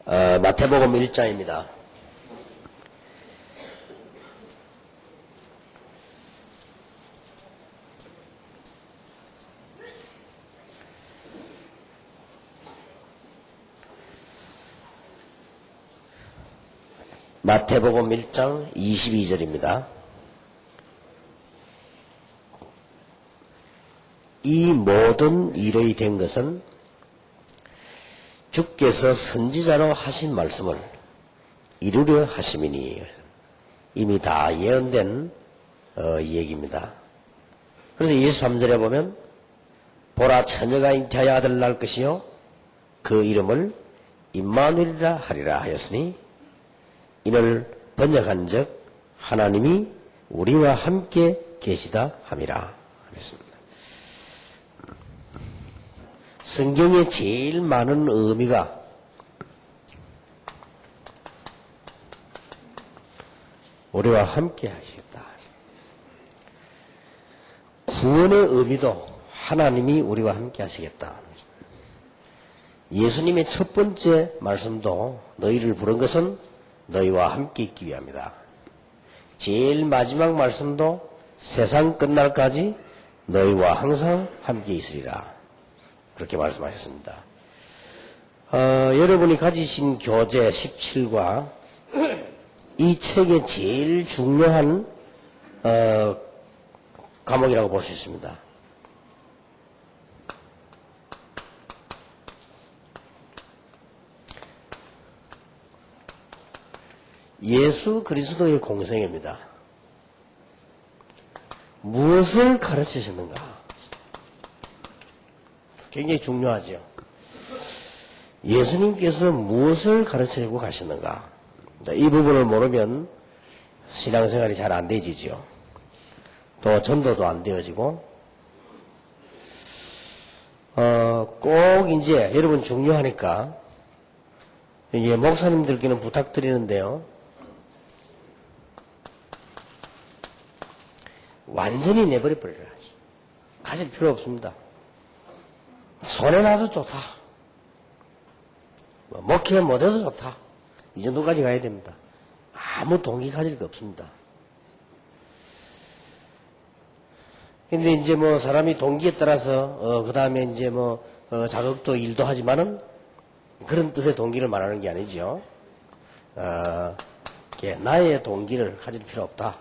마태복음 1장입니다. 마태복음 1장 22절입니다. 이 모든 일이 된 것은 주께서 선지자로 하신 말씀을 이루려 하심이니. 이미 다 예언된 얘기입니다. 그래서 23절에 보면 보라 처녀가 잉태하여 아들을 낳을 것이요 그 이름을 임마누엘이라 하리라 하였으니 이를 번역한즉 하나님이 우리와 함께 계시다 함이라 그랬습니다. 성경에 제일 많은 의미가 우리와 함께 하시겠다. 구원의 의미도 하나님이 우리와 함께 하시겠다. 예수님의 첫 번째 말씀도 너희를 부른 것은 너희와 함께 있기 위함이다. 제일 마지막 말씀도 세상 끝날까지 너희와 항상 함께 있으리라. 그렇게 말씀하셨습니다. 여러분이 가지신 교재 17과 이 책의 제일 중요한 과목이라고 볼 수 있습니다. 예수 그리스도의 공생애입니다. 무엇을 가르치셨는가? 굉장히 중요하죠. 예수님께서 무엇을 가르치려고 가셨는가? 이 부분을 모르면 신앙생활이 잘 안 되지죠. 또 전도도 안 되어지고, 꼭 이제 여러분 중요하니까 이게 목사님들께는 부탁드리는데요. 완전히 내버려버리라. 가질 필요 없습니다. 손에 놔도 좋다. 목회 못해도 좋다. 이 정도까지 가야 됩니다. 아무 동기 가질 게 없습니다. 근데 이제 뭐 사람이 동기에 따라서 그 다음에 이제 뭐 자격도 일도 하지만은 그런 뜻의 동기를 말하는 게 아니죠. 나의 동기를 가질 필요 없다.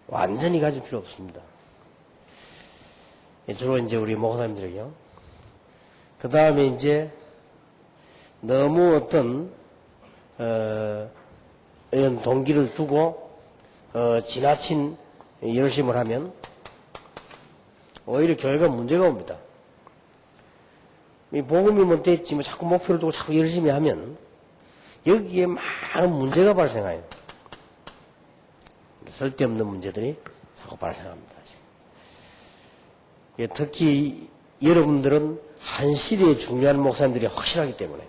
완전히 가질 필요 없습니다. 주로 이제 우리 목사님들에게요. 그 다음에 이제 너무 어떤 이런 동기를 두고 지나친 열심을 하면 오히려 교회가 문제가 옵니다. 이 복음이 뭐 됐지 뭐 자꾸 목표를 두고 자꾸 열심히 하면 여기에 많은 문제가 발생해요. 쓸데없는 문제들이 자꾸 발생합니다. 특히 여러분들은 한 시대에 중요한 목사님들이 확실하기 때문에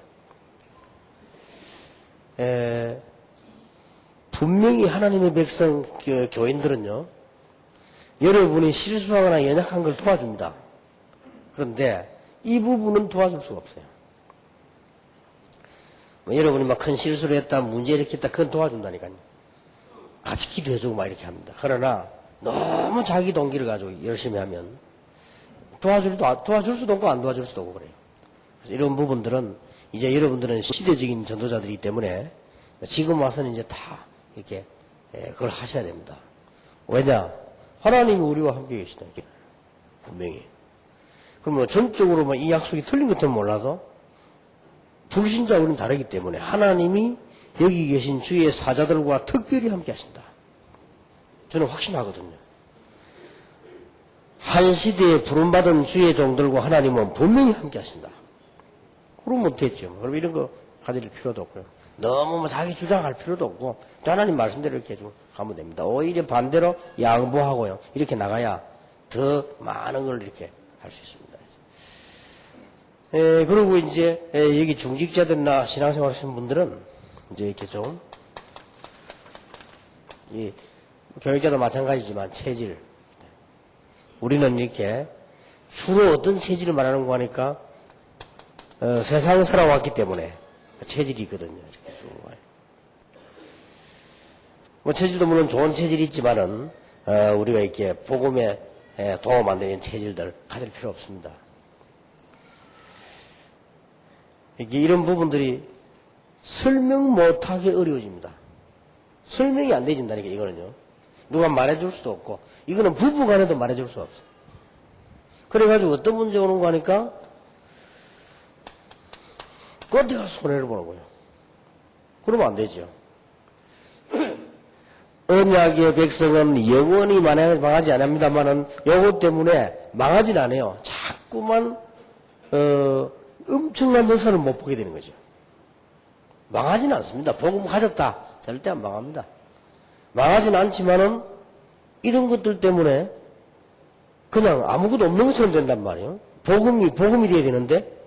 분명히 하나님의 백성 교인들은요, 여러분이 실수하거나 연약한 걸 도와줍니다. 그런데 이 부분은 도와줄 수가 없어요. 여러분이 막 큰 실수를 했다, 문제 일으켰다, 그건 도와준다니까요. 같이 기도해주고 막 이렇게 합니다. 그러나 너무 자기 동기를 가지고 열심히 하면 도와줄 수도 없고 안 도와줄 수도 없고 그래요. 그래서 이런 부분들은 이제 여러분들은 시대적인 전도자들이기 때문에 지금 와서는 이제 다 이렇게 그걸 하셔야 됩니다. 왜냐? 하나님이 우리와 함께 계시다. 분명히. 그러면 전적으로 이 약속이 틀린 것은 몰라도 불신자하고는 다르기 때문에 하나님이 여기 계신 주의 사자들과 특별히 함께 하신다. 저는 확신하거든요. 한 시대에 부름받은 주의 종들과 하나님은 분명히 함께 하신다. 그러면 됐죠. 그럼 이런 거 가질 필요도 없고요. 너무 자기 주장할 필요도 없고 하나님 말씀대로 이렇게 좀 가면 됩니다. 오히려 반대로 양보하고요. 이렇게 나가야 더 많은 걸 이렇게 할 수 있습니다. 그리고 이제 여기 중직자들이나 신앙생활 하시는 분들은 이제 이렇게 좀 이 교육자도 마찬가지지만 체질, 우리는 이렇게 주로 어떤 체질을 말하는 거 하니까 세상을 살아왔기 때문에 체질이 있거든요. 이렇게 쭉. 뭐 체질도 물론 좋은 체질이 있지만은 우리가 이렇게 복음에 도움 안 되는 체질들 가질 필요 없습니다. 이게 이런 부분들이 설명 못하게 어려워집니다. 설명이 안 되진다니까 이거는요. 누가 말해줄 수도 없고 이거는 부부간에도 말해줄 수 없어요. 그래가지고 어떤 문제 오는 거 하니까 그때 가서 손해를 보는 거예요. 그러면 안 되죠. 언약의 백성은 영원히 망하지 않습니다만은 요것 때문에 망하진 않아요. 자꾸만 엄청난 역사를 못 보게 되는 거죠. 망하진 않습니다. 복음 가졌다. 절대 안 망합니다. 망하진 않지만은 이런 것들 때문에 그냥 아무것도 없는 것처럼 된단 말이에요. 복음이 돼야 되는데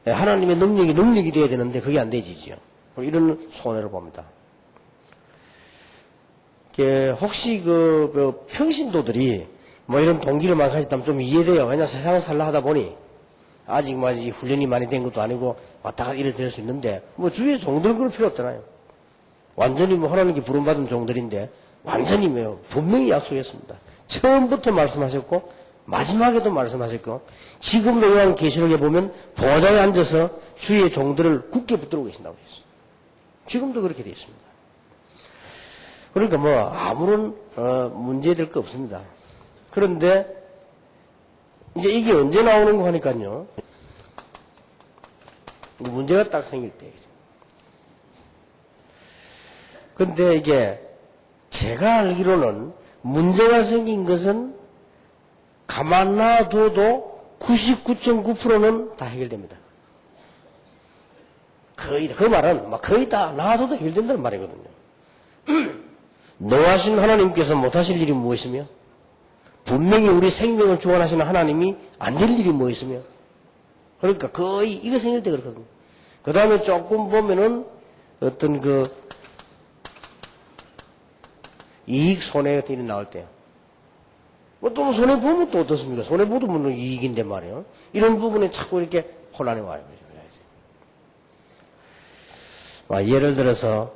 하나님의 능력이 돼야 되는데 그게 안 되지요. 이런 손해를 봅니다. 혹시 그 평신도들이 뭐 이런 동기를 막 가졌다면 좀 이해돼요. 왜냐 세상을 살라 하다 보니 아직 훈련이 많이 된 것도 아니고 왔다 갔다 이래 될 수 있는데 뭐 주위에 종들은 그럴 필요 없잖아요. 완전히 뭐 하나님께 부름받은 종들인데 완전히 분명히 약속했습니다. 처음부터 말씀하셨고 마지막에도 말씀하셨고 지금도 요한계시록에 보면 보좌에 앉아서 주의 종들을 굳게 붙들고 계신다고 했어요. 지금도 그렇게 되어 있습니다. 그러니까 뭐 아무런 문제될 거 없습니다. 그런데 이제 이게 언제 나오는 거 하니까요. 문제가 딱 생길 때. 근데 이게 제가 알기로는 문제가 생긴 것은 가만 놔둬도 99.9%는 다 해결됩니다. 거의 다. 그 말은 거의 다 놔둬도 해결된다는 말이거든요. 노하신 하나님께서 못하실 일이 무엇이며 분명히 우리 생명을 주관하시는 하나님이 안 될 일이 무엇이며 그러니까 거의 이거 생길 때 그렇거든요. 그 다음에 조금 보면은 어떤 이익 손해 같은 일이 나올 때요. 또 손해 보면 또 어떻습니까? 손해 보면 이익인데 말이에요. 이런 부분에 자꾸 이렇게 혼란이 와요. 예를 들어서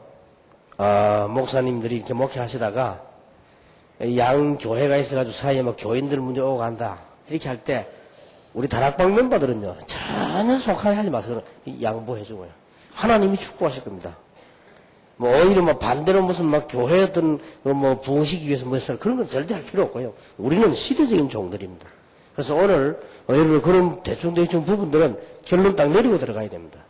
목사님들이 이렇게 목회하시다가 양 교회가 있어가지고 사이에 막 교인들 문제 오고 간다 이렇게 할 때 우리 다락방 멤버들은요 전혀 속하게 하지 마세요. 양보해주고요. 하나님이 축복하실 겁니다. 뭐 오히려 반대로 무슨 교회 어떤 부흥시키기 위해서 그런 건 절대 할 필요 없고요. 우리는 시대적인 종들입니다. 그래서 오늘 여러분 그런 대충 부분들은 결론 딱 내리고 들어가야 됩니다.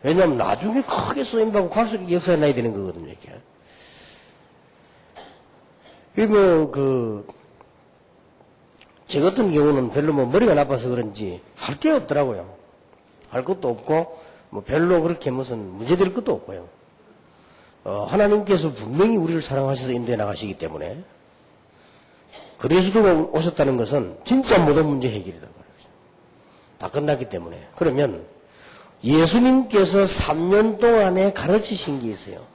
왜냐하면 나중에 크게 쓰임받고 갈수록 역사가 나야 되는 거거든요. 이렇게. 그러면 제 같은 경우는 별로 머리가 나빠서 그런지 할 게 없더라고요. 할 것도 없고 별로 그렇게 무슨 문제될 것도 없고요. 하나님께서 분명히 우리를 사랑하셔서 인도해 나가시기 때문에 그리스도가 오셨다는 것은 진짜 모든 문제 해결이라고 말이죠. 다 끝났기 때문에. 그러면 예수님께서 3년 동안에 가르치신 게 있어요.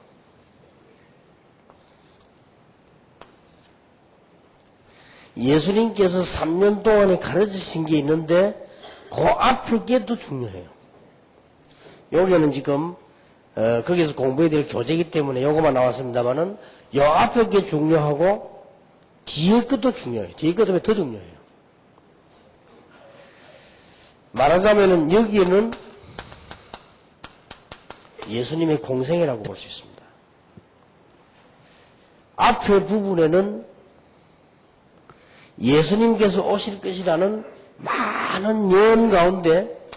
예수님께서 3년 동안에 가르치신 게 있는데 그 앞에 게 더 중요해요. 여기는 지금 거기서 공부해야 될 교재이기 때문에 요거만 나왔습니다만은 요 앞에 게 중요하고 뒤에 것도 중요해요. 뒤에 것도 더 중요해요. 말하자면은 여기에는 예수님의 공생애라고 볼 수 있습니다. 앞에 부분에는 예수님께서 오실 것이라는 많은 예언 가운데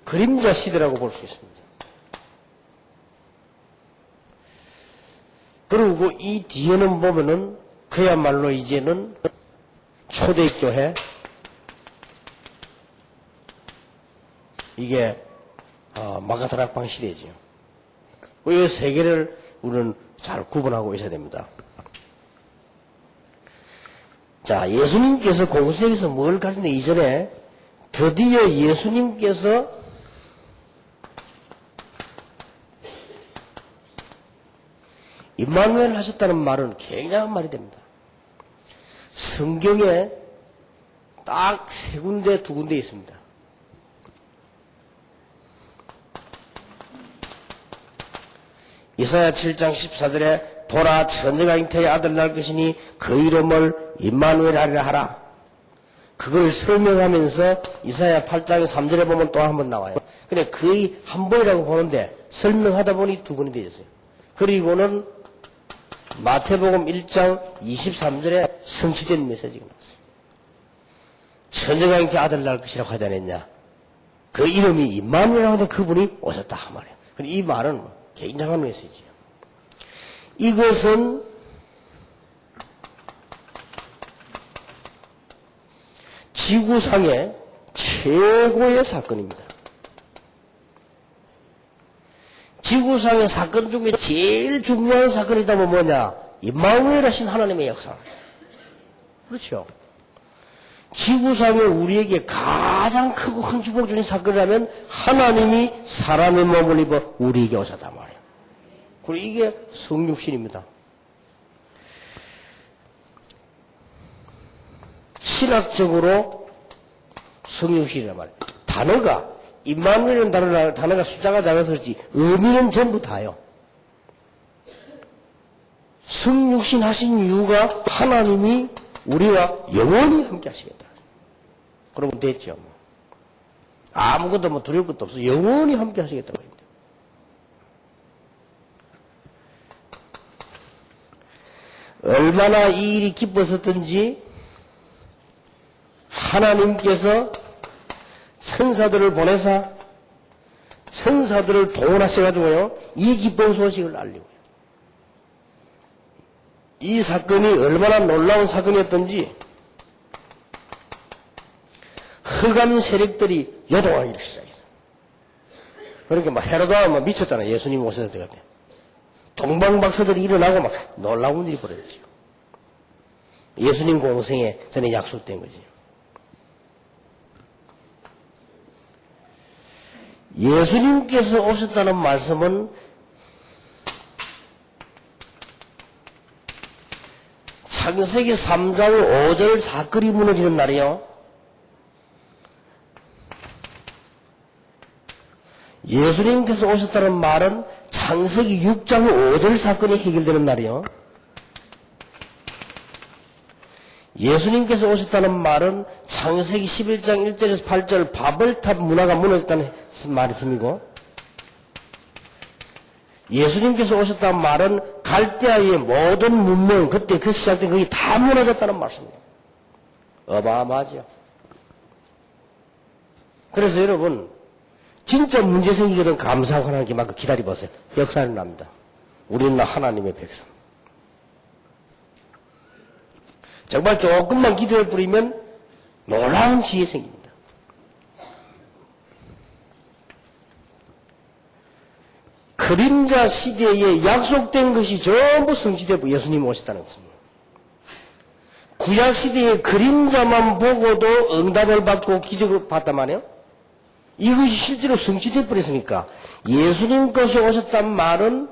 그림자 시대라고 볼 수 있습니다. 그리고 이 뒤에는 보면은 그야말로 이제는 초대교회 이게 마가다락방 시대죠. 이 세 개를 우리는 잘 구분하고 있어야 됩니다. 자, 예수님께서 공생에서 뭘 가르치는데 이전에 드디어 예수님께서 임마누엘 하셨다는 말은 굉장한 말이 됩니다. 성경에 딱 세 군데, 두 군데 있습니다. 이사야 7장 14절에 보라 처녀가 잉태의 아들 낳을 것이니 그 이름을 임마누엘 하리라 하라. 그걸 설명하면서 이사야 8장 3절에 보면 또 한 번 나와요. 근데 거의 한 번이라고 보는데 설명하다 보니 두 번이 되었어요. 그리고는 마태복음 1장 23절에 성취된 메시지가 나왔어요. 처녀가 잉태 아들 낳을 것이라고 하지 않았냐. 그 이름이 임마누엘이라고 하는데 그분이 오셨다 말이에요. 이 말은 굉장한 메시지예요. 이것은 지구상의 최고의 사건입니다. 지구상의 사건 중에 제일 중요한 사건이다면 뭐냐? 임마누엘 하신 하나님의 역사. 그렇죠. 지구상에 우리에게 가장 크고 큰 축복 주신 사건이라면 하나님이 사람의 몸을 입어 우리에게 오셨단 말이에요. 그리고 이게 성육신입니다. 신학적으로 성육신이란 말이에요. 단어가 임마누엘은 단어가 숫자가 작아서 그렇지 의미는 전부 다요. 성육신 하신 이유가 하나님이 우리와 영원히 함께 하시겠다. 그러면 됐죠. 아무것도 두려울 것도 없어. 영원히 함께 하시겠다고 했는데. 얼마나 이 일이 기뻤었던지 하나님께서 천사들을 보내사 천사들을 동원하셔가지고요 이 기쁜 소식을 알리고요. 이 사건이 얼마나 놀라운 사건이었던지 흑암 세력들이 요동하기를 시작했어요. 그러니까 헤로드 왕은 미쳤잖아요. 예수님 오셨을 때가. 동방박사들이 일어나고 막 놀라운 일이 벌어졌죠. 예수님 공생에 전에 약속된 거지. 예수님께서 오셨다는 말씀은 창세기 3장 5절 사건이 무너지는 날이요. 예수님께서 오셨다는 말은 창세기 6장 5절 사건이 해결되는 날이요. 예수님께서 오셨다는 말은 창세기 11장 1절에서 8절 바벨탑 문화가 무너졌다는 말씀이고, 예수님께서 오셨다는 말은 갈대아의 모든 문명, 그때 그 시작된 그게 다 무너졌다는 말씀이에요. 어마어마하죠. 그래서 여러분, 진짜 문제 생기거든 감사하고 하나님께 막 기다려보세요. 역사는 납니다. 우리는 하나님의 백성. 정말 조금만 기도해 뿌리면 놀라운 지혜 생깁니다. 그림자 시대에 약속된 것이 전부 성취되고 예수님이 오셨다는 것입니다. 구약 시대의 그림자만 보고도 응답을 받고 기적을 봤단 말이에요. 이것이 실제로 성취되어 버렸으니까 예수님 것이 오셨단 말은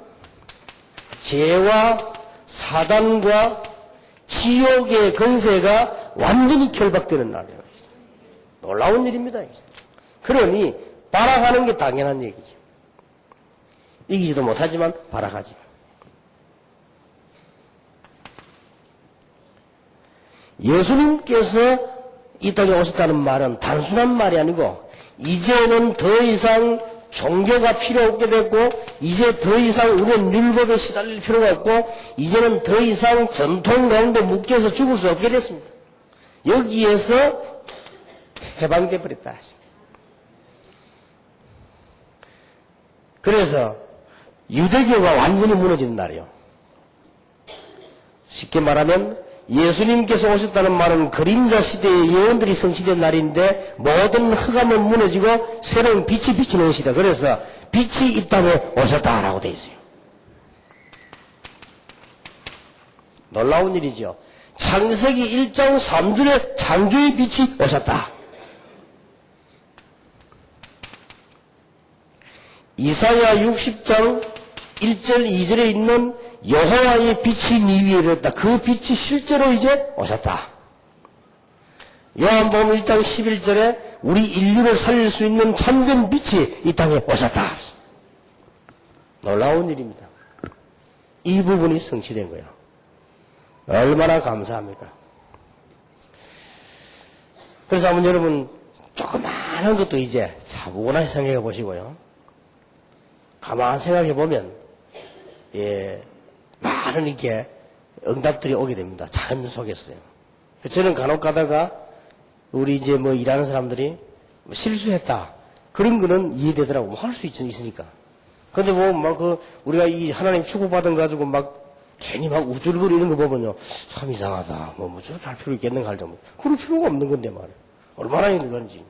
죄와 사단과 지옥의 건세가 완전히 결박되는 날이에요. 놀라운 일입니다. 그러니 발악하는 게 당연한 얘기죠. 이기지도 못하지만 발악하지. 예수님께서 이 땅에 오셨다는 말은 단순한 말이 아니고 이제는 더 이상 종교가 필요 없게 됐고 이제 더 이상 우리는 율법에 시달릴 필요가 없고 이제는 더 이상 전통 가운데 묶여서 죽을 수 없게 됐습니다. 여기에서 해방돼 버렸다. 그래서 유대교가 완전히 무너지는 날이에요. 쉽게 말하면 예수님께서 오셨다는 말은 그림자 시대의 예언들이 성취된 날인데 모든 흑암은 무너지고 새로운 빛이 비치는 시대. 그래서 빛이 이 땅에 오셨다라고 되어 있어요. 놀라운 일이죠. 창세기 1장 3절에 창조의 빛이 오셨다. 이사야 60장 1절 2절에 있는 여호와의 빛이 니 위에 이르렀다. 그 빛이 실제로 이제 오셨다. 요한복음 1장 11절에 우리 인류를 살릴 수 있는 참된 빛이 이 땅에 오셨다. 놀라운 일입니다. 이 부분이 성취된 거예요. 얼마나 감사합니까? 그래서 한번 여러분 조그마한 것도 이제 차분하게 생각해 보시고요. 가만 생각해 보면 많은 이렇게 응답들이 오게 됩니다. 작은 속에서요. 저는 간혹 가다가 우리 이제 뭐 일하는 사람들이 실수했다. 그런 거는 이해되더라고. 뭐 할 수 있으니까. 근데 뭐 막 우리가 이 하나님 축복받은 거 가지고 막 괜히 막 우쭐거리는 거 보면요. 참 이상하다. 뭐 저렇게 할 필요 있겠는가 할 정도. 그럴 필요가 없는 건데 말이야. 얼마나 있는 건지.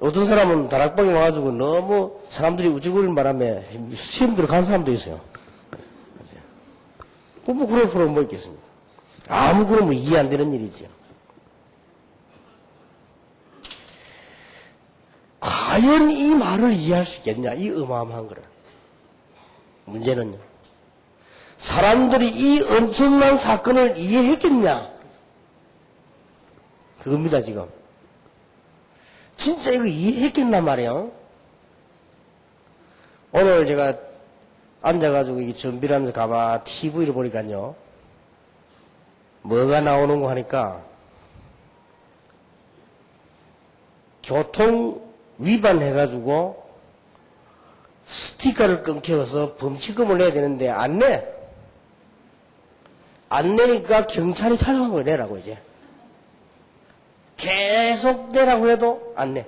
어떤 사람은 다락방에 와가지고 너무 사람들이 우쭐거리는 바람에 시험 들어간 사람도 있어요. 뭐 그럴 필요는 뭐 있겠습니까? 아무 그런 뭐 이해 안 되는 일이지요. 과연 이 말을 이해할 수 있겠냐? 이 어마어마한 거를. 문제는요. 사람들이 이 엄청난 사건을 이해했겠냐? 그겁니다, 지금. 진짜 이거 이해했겠나 말이에요. 오늘 제가 앉아가지고 이 준비를 하면서 가만 TV를 보니까요. 뭐가 나오는 거 하니까 교통 위반해가지고 스티커를 끊겨서 범칙금을 내야 되는데 안 내. 안 내니까 경찰이 찾아간 거 내라고 이제. 계속 내라고 해도 안 내.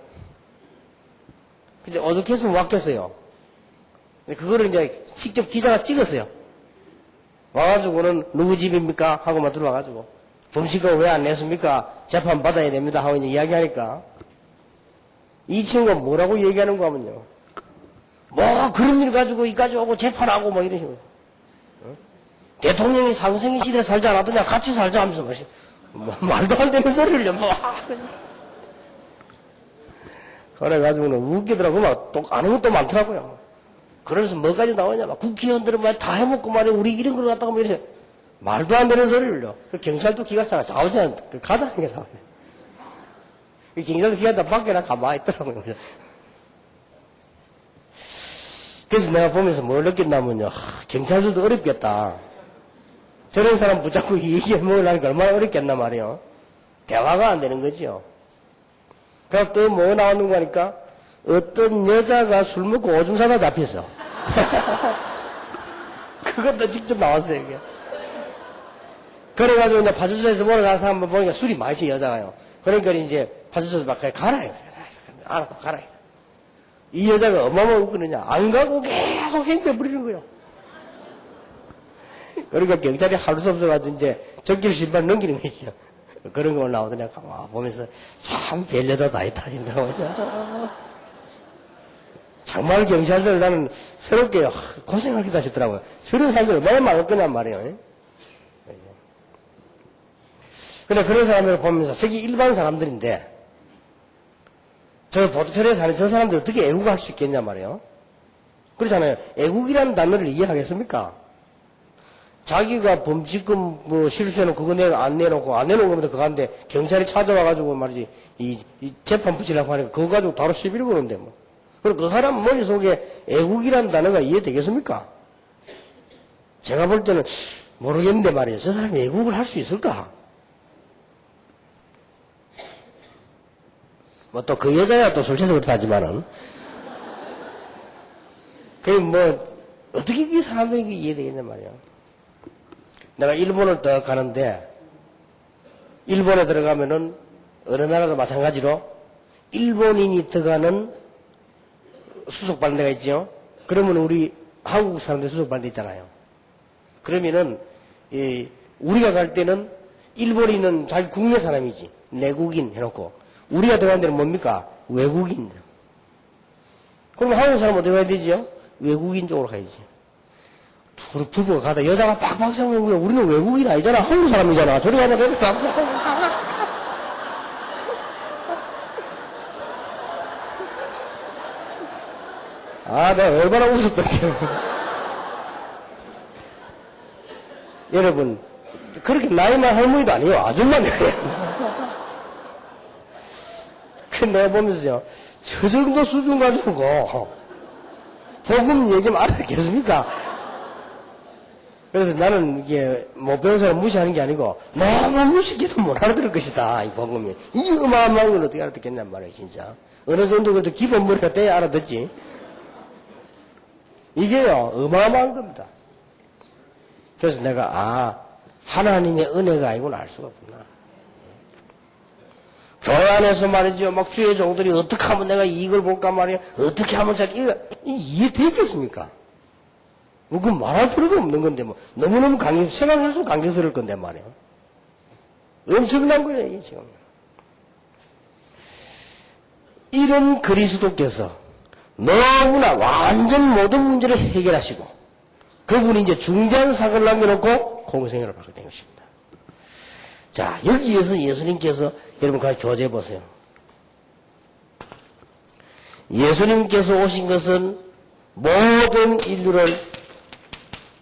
근데 어저께서 왔겠어요. 그거를 이제 직접 기자가 찍었어요. 와가지고는 누구 집입니까? 하고만 들어와가지고 범칙금 왜 안 냈습니까? 재판 받아야 됩니다. 하고 이제 이야기하니까 이 친구가 뭐라고 얘기하는 거 하면요. 뭐 그런 일 가지고 이까지 오고 재판하고 뭐 이런 식으로. 대통령이 상생이 시대에 살지 않았더냐 같이 살자 하면서 말도 안 되는 소리를 막 그래가지고는 웃기더라고. 막 또 아는 것도 많더라고요. 그러면서 뭐까지 나오냐 막 국회의원들은 막 다 해먹고 말이야 우리 이런 걸 갖다가 뭐 이렇게 말도 안 되는 소리를요. 경찰도 기관차가 좌우지간 가자는 게 나와요. 경찰도 기관차 밖에나 가만히 있더라고요. 그래서 내가 보면서 뭘 느꼈냐면요. 경찰들도 어렵겠다. 저런 사람 붙잡고 얘기해 먹으려니까 얼마나 어렵겠나 말이에요. 대화가 안 되는 거지요. 그래서 또 뭐 나오는 거 하니까 어떤 여자가 술 먹고 오줌 싸다 잡혔어. 그것도 직접 나왔어요, 이게. 그래가지고 이제 파출소에서 보러 가서 한번 보니까 술이 많지, 여자가요. 그러니까 이제 파출소에서 막 가라. 알았다, 가라. 이 여자가 어마어마하게 웃거든요. 안 가고 계속 행패 부리는 거예요. 그러니까 경찰이 할 수 없어가지고 이제 적길 신발 넘기는 거지요. 그런 거 나오더니 가만 보면서 참 별 여자다 있다 싶더라고요. 정말 경찰들 나는 새롭게 고생하겠다 싶더라고요. 저런 사람들 얼마나 많을 거냔 말이에요. 근데 그런 사람들을 보면서 저기 일반 사람들인데 저 보도처리에 사는 저 사람들 어떻게 애국할 수 있겠냐 말이에요. 그렇잖아요. 애국이라는 단어를 이해하겠습니까? 자기가 범칙금 뭐 실수해놓고 그거 안 내놓고 안 내놓은 겁니다. 그거 한데 경찰이 찾아와가지고 말이지 이 재판 붙이려고 하니까 그거 가지고 바로 시비를 거는데 뭐. 그럼 그 사람 머릿속에 애국이라는 단어가 이해되겠습니까? 제가 볼 때는 모르겠는데 말이에요. 저 사람이 애국을 할 수 있을까? 뭐 또 그 여자야 또 술 취해서 그렇다지만은 그럼 뭐 어떻게 이 사람들이 이해되겠냐 말이에요. 내가 일본을 더 가는데 일본에 들어가면은 어느 나라도 마찬가지로 일본인이 들어가는 수속반대가 있죠. 그러면 우리 한국 사람들 수속반대 있잖아요. 그러면은 우리가 갈 때는 일본인은 자기 국내 사람이지 내국인 해놓고 우리가 들어간 데는 뭡니까? 외국인. 그럼 한국 사람 어떻게 가야 되지요? 외국인 쪽으로 가야지. 부부가 가다 여자가 빡빡 세우는 거야. 우리는 외국인 아니잖아. 한국 사람이잖아. 저리 가면 되는 거야. 아, 내가 얼마나 웃었던지. 여러분, 그렇게 나이만 할머니도 아니에요. 아줌마네. 그 내가 보면서요. 저 정도 수준 가지고 복음 얘기하면 알아듣겠습니까? 그래서 나는 이게 못 배운 사람 무시하는 게 아니고 너무 무식해도 못 알아들을 것이다. 이 복음이. 이 어마어마한 걸 어떻게 알아듣겠냔 말이에요, 진짜. 어느 정도 그래도 기본 머리가 돼야 알아듣지. 이게요, 어마어마한 겁니다. 그래서 내가, 하나님의 은혜가 이건 알 수가 없구나. 교회 안에서 말이죠. 막 주의 종들이 어떻게 하면 내가 이익을 볼까 말이야. 어떻게 하면 이해되겠습니까? 뭐, 그건 말할 필요가 없는 건데, 뭐. 너무너무 생각할수록 강경스러울 건데 말이야. 엄청난 거예요, 이게 지금. 이런 그리스도께서 너무나 완전 모든 문제를 해결하시고, 그분이 이제 중대한 사건을 남겨놓고 공생애를 받게 된 것입니다. 자, 여기에서 예수님께서 여러분 같이 교제해 보세요. 예수님께서 오신 것은 모든 인류를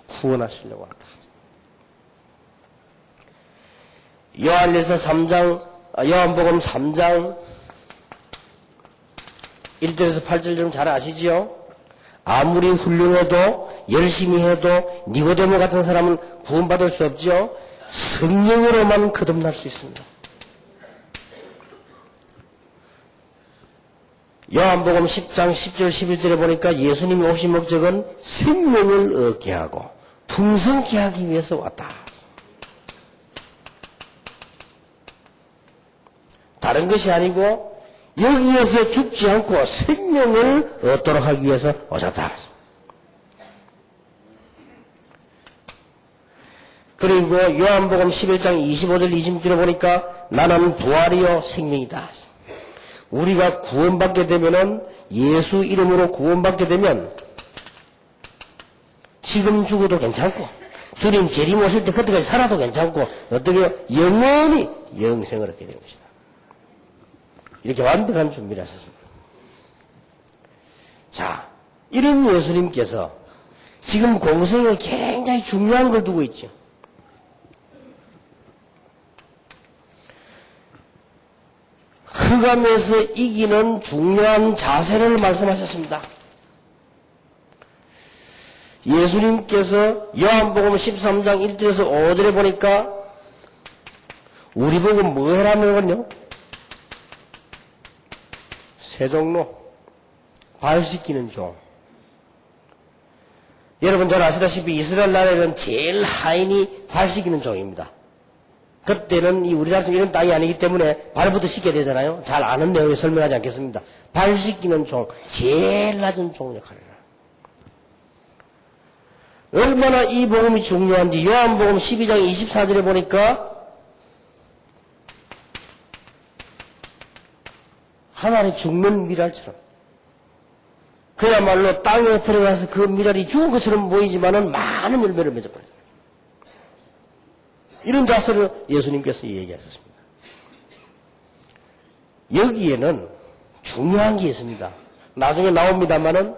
구원하시려고 한다. 요한복음 3장 1절에서 8절 여러분 잘 아시죠? 아무리 훌륭해도 열심히 해도 니고데모 같은 사람은 구원받을 수 없죠. 성령으로만 거듭날 수 있습니다. 요한복음 10장 10절 11절에 보니까 예수님이 오신 목적은 생명을 얻게 하고 풍성케 하기 위해서 왔다. 다른 것이 아니고 여기에서 죽지 않고 생명을 얻도록 하기 위해서 오셨다. 그리고 요한복음 11장 25절 26절에 보니까 나는 부활이요 생명이다. 우리가 구원받게 되면은 예수 이름으로 구원받게 되면 지금 죽어도 괜찮고 주님 재림 오실 때 그때까지 살아도 괜찮고 어떻게 영원히 영생을 얻게 되는 것이다. 이렇게 완벽한 준비를 하셨습니다. 자, 이런 예수님께서 지금 공생에 굉장히 중요한 걸 두고 있죠. 흑암에서 이기는 중요한 자세를 말씀하셨습니다. 예수님께서 요한복음 13장 1절에서 5절에 보니까 우리 보고 뭐 해라면요? 세종로, 발 씻기는 종. 여러분 잘 아시다시피 이스라엘 나라에는 제일 하인이 발 씻기는 종입니다. 그때는 이 우리나라처럼 이런 땅이 아니기 때문에 발부터 씻게 되잖아요. 잘 아는 내용을 설명하지 않겠습니다. 발 씻기는 종, 제일 낮은 종 역할을 해요. 얼마나 이 복음이 중요한지 요한복음 12장 24절에 보니까 하나의 죽는 미랄처럼 그야말로 땅에 들어가서 그 미랄이 죽은 것처럼 보이지만은 많은 열매를 맺어버려요. 이런 자세를 예수님께서 얘기하셨습니다. 여기에는 중요한 게 있습니다. 나중에 나옵니다만은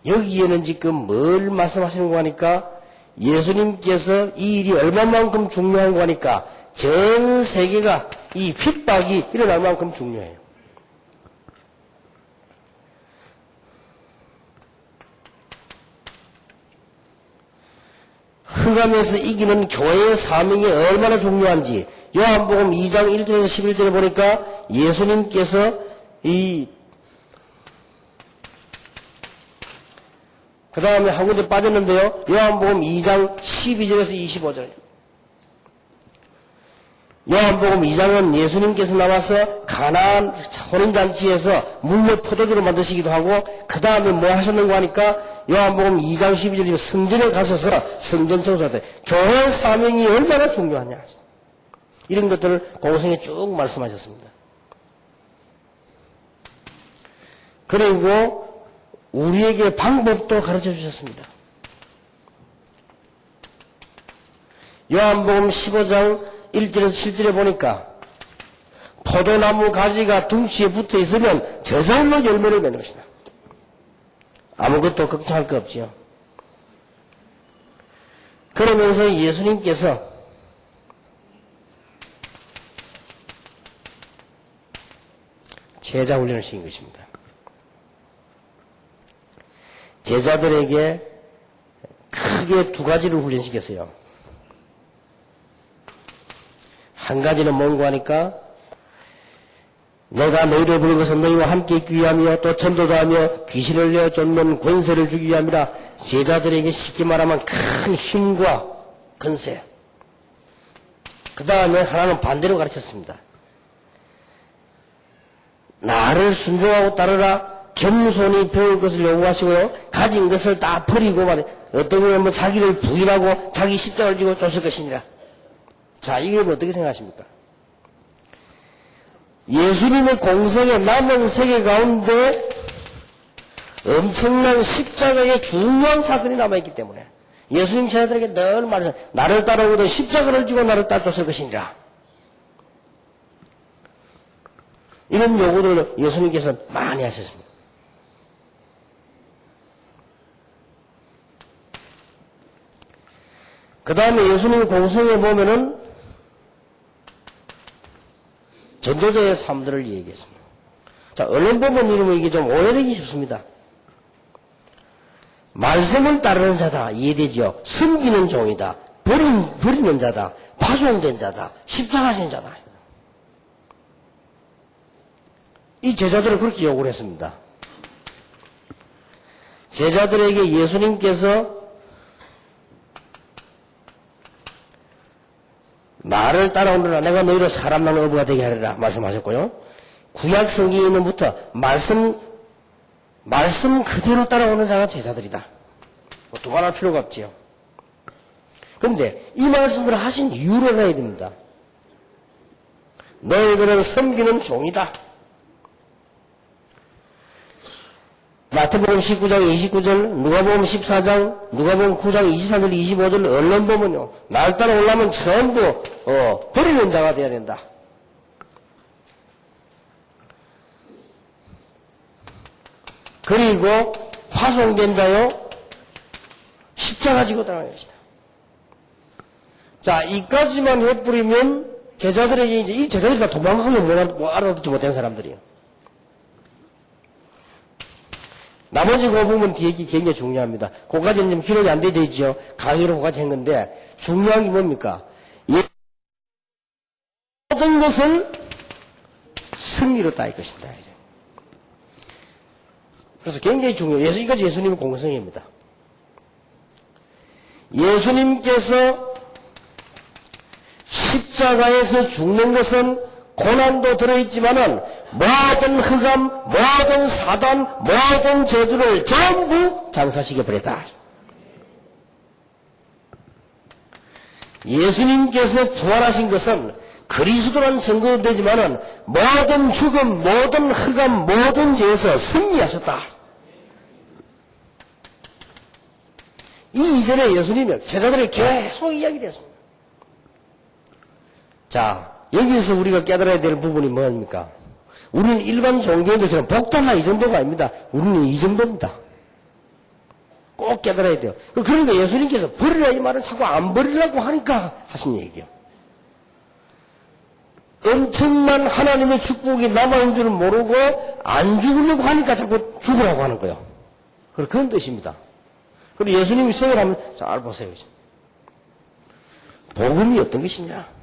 여기에는 지금 뭘 말씀하시는 거 하니까 예수님께서 이 일이 얼마만큼 중요한 거 하니까 전 세계가 이 핍박이 일어날 만큼 중요해요. 흑암에서 이기는 교회의 사명이 얼마나 중요한지 요한복음 2장 1절에서 11절에 보니까 예수님께서 그 다음에 한 군데 빠졌는데요. 요한복음 2장 12절에서 25절. 요한복음 2장은 예수님께서 나와서 가나안 혼인잔치에서 물로 포도주로 만드시기도 하고 그 다음에 뭐 하셨는가 하니까 요한복음 2장 12절에 성전에 가셔서 성전 청소할 때 교회 사명이 얼마나 중요하냐 이런 것들을 공생에 쭉 말씀하셨습니다. 그리고 우리에게 방법도 가르쳐 주셨습니다. 요한복음 15장 1절에서 7절에 보니까 포도나무 가지가 둥치에 붙어 있으면 저절로 열매를 맺는 것이다. 아무것도 걱정할 거 없지요. 그러면서 예수님께서 제자 훈련을 시킨 것입니다. 제자들에게 크게 두 가지를 훈련시켰어요. 한 가지는 뭔가 하니까 내가 너희를 부른 것은 너희와 함께 있기 위함이요 또 전도도 하며 귀신을 내어 쫓는 권세를 주기 위함이라. 제자들에게 쉽게 말하면 큰 힘과 권세. 그 다음에 하나는 반대로 가르쳤습니다. 나를 순종하고 따르라. 겸손히 배울 것을 요구하시고요. 가진 것을 다 버리고 말해. 어떤 경우는 자기를 부인하고 자기 십자가를 지고 쫓을 것이니라. 자, 이게 어떻게 생각하십니까? 예수님의 공생의 남은 세계 가운데 엄청난 십자가의 중요한 사건이 남아있기 때문에 예수님 제자들에게 늘 말해서 나를 따라오거든 십자가를 지고 나를 따라쫓을 것이니라. 이런 요구들을 예수님께서 많이 하셨습니다. 그 다음에 예수님의 공생에 보면은 전도자의 삶들을 얘기했습니다. 자, 언론 보면 이러면 이게 좀 오해되기 쉽습니다. 말씀을 따르는 자다. 이해되지요? 섬기는 종이다. 버리는 자다. 파송된 자다. 십자가신 자다. 이 제자들은 그렇게 요구를 했습니다. 제자들에게 예수님께서 나를 따라오느라 내가 너희를 사람 낳는 어부가 되게 하리라 말씀하셨고요. 구약 성경에 있는부터 말씀 그대로 따라오는 자가 제자들이다. 뭐 두말할 필요가 없지요. 그런데 이 말씀을 하신 이유를 알아야 됩니다. 너희들은 섬기는 종이다. 마태복음 19장 29절, 누가복음 14장, 누가복음 9장 23절 25절 언론 보면요. 날 따라오려면 전부 버리는 자가 돼야 된다. 그리고 파송된 자요 십자가 지고 따라가는 것이다. 자, 이까지만 해버리면 제자들에게 이제 이 제자들이 다 도망가면 뭐 알아듣지 못한 사람들이에요. 나머지 그 부분 뒤에 굉장히 중요합니다. 그까지는 좀 기록이 안 되어 있죠. 강의로 그까지 한 건데 중요한 게 뭡니까? 모든 것은 승리로 따일 것이다. 그래서 굉장히 중요해요. 이까지 예수님의 공생입니다. 예수님께서 십자가에서 죽는 것은 고난도 들어있지만은 모든 흑암, 모든 사단, 모든 저주를 전부 장사시켜버렸다. 예수님께서 부활하신 것은 그리스도라는 증거도 되지만은 모든 죽음, 모든 흑암, 모든 죄에서 승리하셨다. 이 이전에 예수님이 제자들이 계속 이야기를 했습니다. 자, 여기서 우리가 깨달아야 될 부분이 뭡니까? 우리는 일반 종교인들처럼 복달라 이 정도가 아닙니다. 우리는 이 정도입니다. 꼭 깨달아야 돼요. 그러니까 예수님께서 버리라 이 말은 자꾸 안 버리려고 하니까 하신 얘기예요. 엄청난 하나님의 축복이 남아있는 줄은 모르고 안 죽으려고 하니까 자꾸 죽으라고 하는 거예요. 그런 뜻입니다. 그리고 예수님이 생각하면 잘 보세요. 복음이 어떤 것이냐?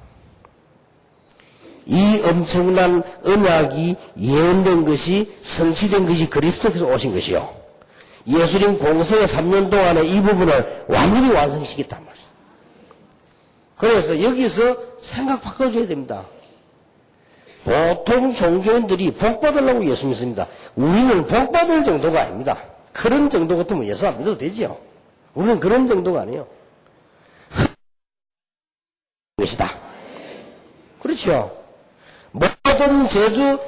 이 엄청난 언약이 예언된 것이 성취된 것이 그리스도께서 오신 것이요. 예수님 공생의 3년 동안에 이 부분을 완전히 완성시켰단 말이에요. 그래서 여기서 생각 바꿔줘야 됩니다. 보통 종교인들이 복 받으려고 예수 믿습니다. 우리는 복 받을 정도가 아닙니다. 그런 정도 같으면 예수 안 믿어도 되지요. 우리는 그런 정도가 아니에요. 것이다. 그렇죠. 모든 저주,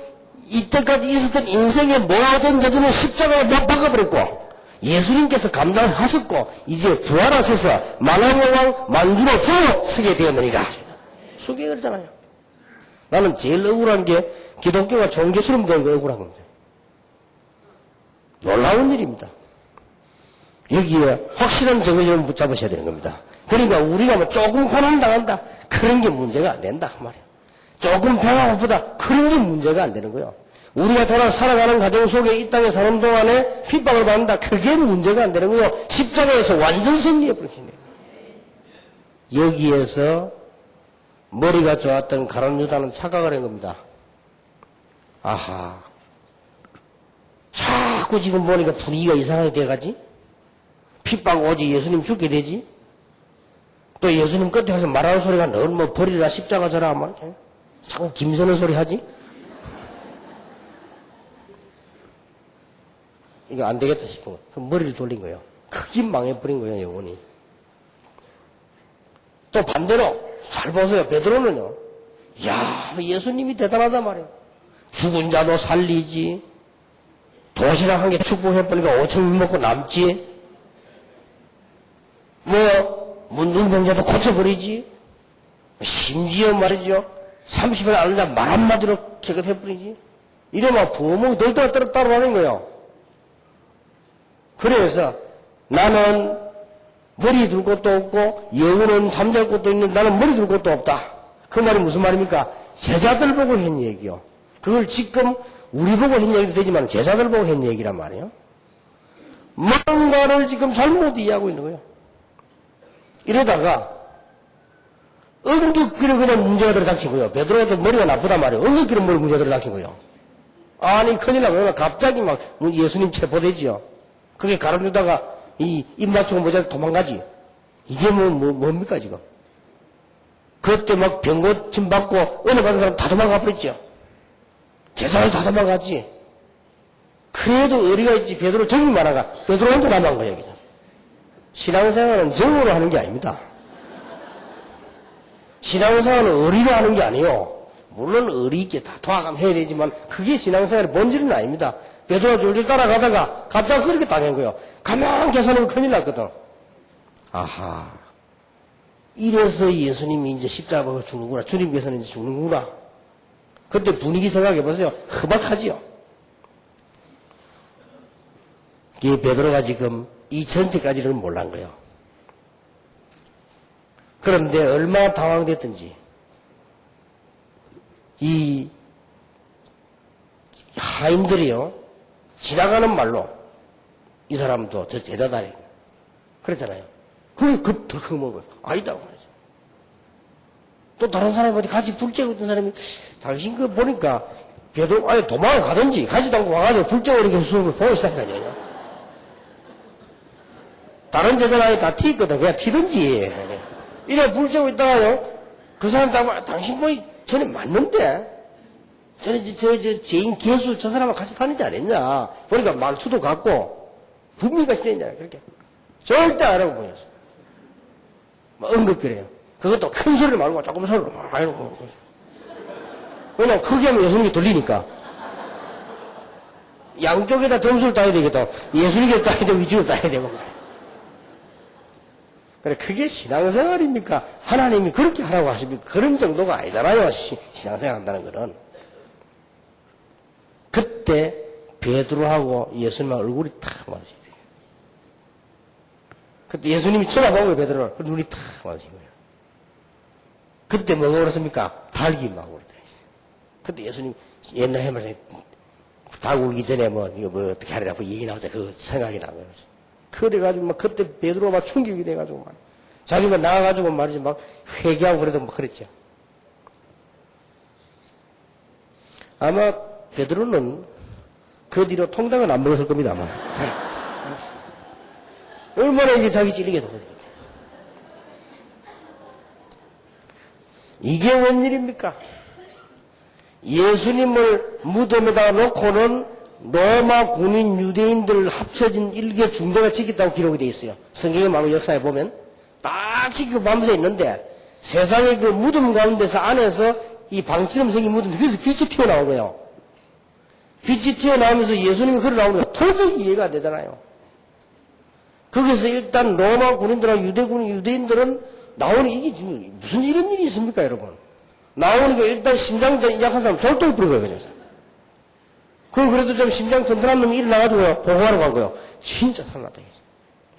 이때까지 있었던 인생의 모든 저주는 십자가에 못 박아버렸고 예수님께서 감당하셨고 이제 부활하셔서 만왕의 왕 만주로 주로 서게 되었느니라. 수게 그러잖아요. 나는 제일 억울한 게 기독교가 종교처럼 된 거 억울한 겁니다. 놀라운 일입니다. 여기에 확실한 정의를 붙잡으셔야 되는 겁니다. 그러니까 우리가 뭐 조금 고난 당한다 그런 게 문제가 안 된다 그 말이에요. 조금 배가 고프다 그런 게 문제가 안 되는 거예요. 우리가 살아가는 가정 속에 이 땅에 사는 동안에 핍박을 받는다. 그게 문제가 안 되는 거예요. 십자가에서 완전 승리해버리시네. 여기에서 머리가 좋았던 가룟 유다는 착각을 한 겁니다. 아하. 자꾸 지금 보니까 분위기가 이상하게 돼가지? 핍박 오지 예수님 죽게 되지? 또 예수님 끝에 가서 말하는 소리가 넌 뭐 버리라 십자가 져라 말이야. 자꾸 김서는 소리 하지? 이거 안 되겠다 싶은 거. 그 머리를 돌린 거예요. 크게 망해버린 거예요, 영혼이. 또 반대로, 잘 보세요. 베드로는요. 이야, 예수님이 대단하단 말이에요. 죽은 자도 살리지. 도시락 한 개 축복해보니까 5,000명 먹고 남지. 문둥병자도 고쳐버리지. 심지어 말이죠. 30일 안 한다 말 한마디로 개긋해버리지. 이러면 부모가 덜덜 따라가는 거예요. 그래서 나는 머리 둘 곳도 없고 여우는 잠잘 곳도 있는데 나는 머리 둘 곳도 없다. 그 말이 무슨 말입니까? 제자들 보고 한 얘기요. 그걸 지금 우리 보고 한 얘기도 되지만 제자들 보고 한 얘기란 말이에요. 뭔가를 지금 잘못 이해하고 있는 거예요. 이러다가 응급기로 그냥 문제가 들어닥친 거예요. 베드로가 좀 머리가 나쁘단 말이에요. 응급기로 머리 문제가 들어닥친 거예요. 아니 큰일 나고 갑자기 막 예수님 체포되지요. 그게 가룟 유다가 입 맞추고 모자를 도망가지. 이게 뭡니까 지금. 그때 막 병고침 받고 은혜 받은 사람 다 도망가 버렸죠. 제사를 다 도망갔지. 그래도 의리가 있지. 베드로 정이 많아가 베드로 혼자 남은 거예요. 여기서. 신앙생활은 정으로 하는 게 아닙니다. 신앙생활은 의리로 하는 게 아니에요. 물론 의리 있게 다 도와가면 해야 되지만 그게 신앙생활의 본질은 아닙니다. 베드로가 줄줄 따라가다가 갑작스럽게 당한 거예요. 가만 계산하면 큰일 났거든. 아하. 이래서 예수님이 이제 십자가로 죽는구나. 주님께서는 이제 죽는구나. 그때 분위기 생각해보세요. 흡박하지요. 이 베드로가 지금 이 전체까지를 몰란 거예요. 그런데 얼마나 당황됐든지 이 하인들이요 지나가는 말로 이 사람도 저 제자다 그랬잖아요. 그게 덜컥 먹은 거예요. 아니다 말이죠. 또 다른 사람이 어디 같이 불 쬐고 있던 사람이 당신 그 보니까 베드로 아예 도망을 가든지 가지도 않고 와가지고 불 쬐고 이렇게 수업을 보고 있다니까요. 다른 제자랑이 다 튀거든. 그냥 튀든지. 이래 불 쬐고 있다가요. 그 사람 당신 뭐 전에 맞는데? 전에 제인 개수 저 사람하고 같이 다니지 않았냐? 보니까 말투도 같고 분미가 시대잖아요. 그렇게. 절대 안 하고 보였어. 막 응급기래요. 그것도 큰 소리를 말고 조금 소리로 말고. 왜냐면 크게 하면 예수님이 들리니까. 양쪽에다 점수를 따야 되겠다. 예수님께 따야 되고 위주로 따야 되고. 그래, 그게 신앙생활입니까? 하나님이 그렇게 하라고 하십니까? 그런 정도가 아니잖아요. 신앙생활 한다는 거는. 그때 베드로하고 예수님의 얼굴이 탁 마주치게 돼요. 그때 예수님이 쳐다보고 베드로를 눈이 탁 마주친 거예요. 그때 뭐가 그렇습니까? 닭이 막 울었다. 그때 예수님 옛날에 말씀 닭 울기 전에 이거 어떻게 하리라 얘기 나오자 그 생각이 난 거예요. 그래가지고 막 그때 베드로가 막 충격이 돼가지고 막 자기가 나와가지고 말이지 막 회개하고 그래도 막 그랬죠. 아마 베드로는 그 뒤로 통닭은 안 먹었을 겁니다 아마. 얼마나 이게 자기 찔리게 되거든요. 이게 웬일입니까? 예수님을 무덤에다 놓고는 로마 군인 유대인들 합쳐진 일개 중대가 지켰다고 기록이 되어 있어요. 성경의 마루 역사에 보면 딱 지키고 밤새 있는데 세상의 그 무덤 가운데서 안에서 이 방처럼 생긴 무덤 거기서 빛이 튀어나온 거예요. 빛이 튀어나오면서 예수님이 걸어 나오는 거 도저히 이해가 안 되잖아요. 거기서 일단 로마 군인들하고 유대인들은 나오는 이게 무슨 이런 일이 있습니까 여러분. 나오니까 일단 심장 약한 사람 졸도해 버린 거예요. 그래서. 그래도 좀 심장 튼튼한 놈이 일어나가지고 보고하러 간 거예요. 진짜 살났다.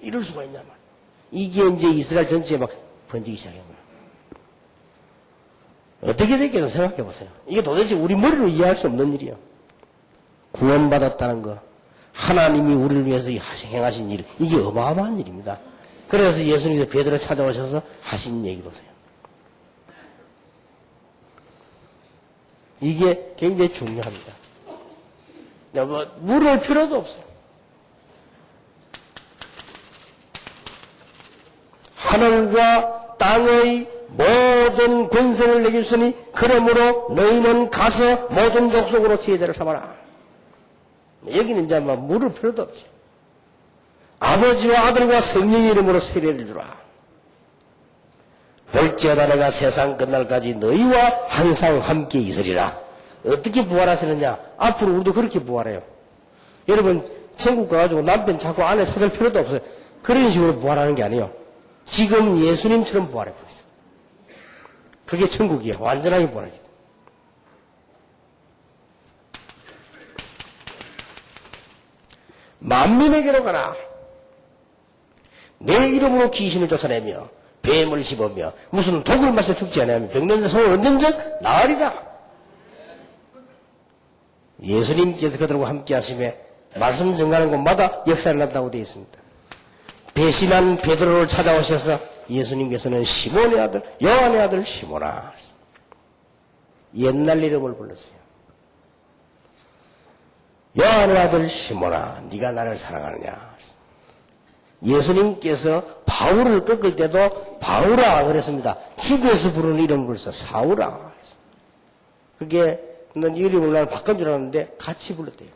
이럴 수가 있냐 말. 이게 이제 이스라엘 전체에 막 번지기 시작한 거예요. 어떻게 될지 좀 생각해 보세요. 이게 도대체 우리 머리로 이해할 수 없는 일이에요. 구원받았다는 거, 하나님이 우리를 위해서 행하신 일, 이게 어마어마한 일입니다. 그래서 예수님께서 베드로 찾아오셔서 하신 얘기 보세요. 이게 굉장히 중요합니다. 뭐 물을 필요도 없어요. 하늘과 땅의 모든 권세를 내게 주시니 그러므로 너희는 가서 모든 족속으로 제자를 삼아라. 여기는 이제 뭐 물을 필요도 없죠. 아버지와 아들과 성령의 이름으로 세례를 주라. 볼지어다 내가 세상 끝날까지 너희와 항상 함께 있으리라. 어떻게 부활하시느냐? 앞으로 우리도 그렇게 부활해요. 여러분 천국 가가지고 남편 자꾸 아내 찾을 필요도 없어요. 그런 식으로 부활하는 게 아니에요. 지금 예수님처럼 부활해버리죠. 그게 천국이에요. 완전하게 부활하기. 만민에게로 가라. 내 이름으로 귀신을 쫓아내며 뱀을 씹으며 무슨 독을 마셔 죽지 않으면 병든 자손을 언젠적 나으리라. 예수님께서 그들과 함께 하심에 말씀 전가하는 곳마다 역사를 났다고 되어 있습니다. 배신한 베드로를 찾아오셔서 예수님께서는 시몬의 아들 요한의 아들 시몬아, 옛날 이름을 불렀어요. 요한의 아들 시몬아, 네가 나를 사랑하느냐. 예수님께서 바울을 꺾을 때도 바울아 그랬습니다. 집에서 부르는 이름을 불렀어. 사울아. 그게 난 이름을 나는 바꾼 줄 알았는데 같이 불렀대요.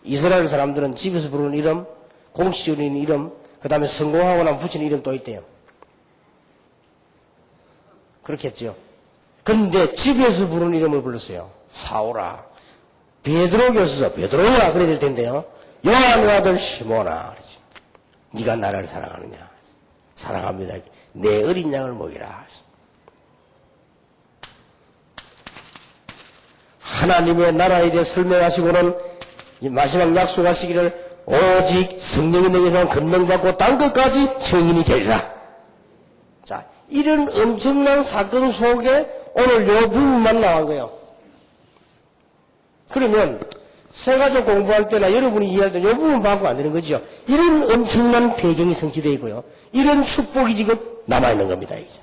이스라엘 사람들은 집에서 부르는 이름, 공식적인 이름, 그 다음에 성공하고 나면 붙이는 이름 또 있대요. 그렇겠죠. 그런데 집에서 부르는 이름을 불렀어요. 사울아. 베드로 교수서 베드로야 그래야 될 텐데요. 요한의 아들 시몬아. 그러지. 네가 나를 사랑하느냐. 사랑합니다. 내 어린 양을 먹이라. 하나님의 나라에 대해 설명하시고는 마지막 약속하시기를 오직 성령이 내게서 권능받고 땅 끝까지 증인이 되리라. 자, 이런 엄청난 사건 속에 오늘 요 부분만 나온 거예요. 그러면 세가족 공부할 때나 여러분이 이해할 때 요 부분 봐도 안 되는 거죠. 이런 엄청난 배경이 성취되어 있고요. 이런 축복이 지금 남아있는 겁니다. 이제.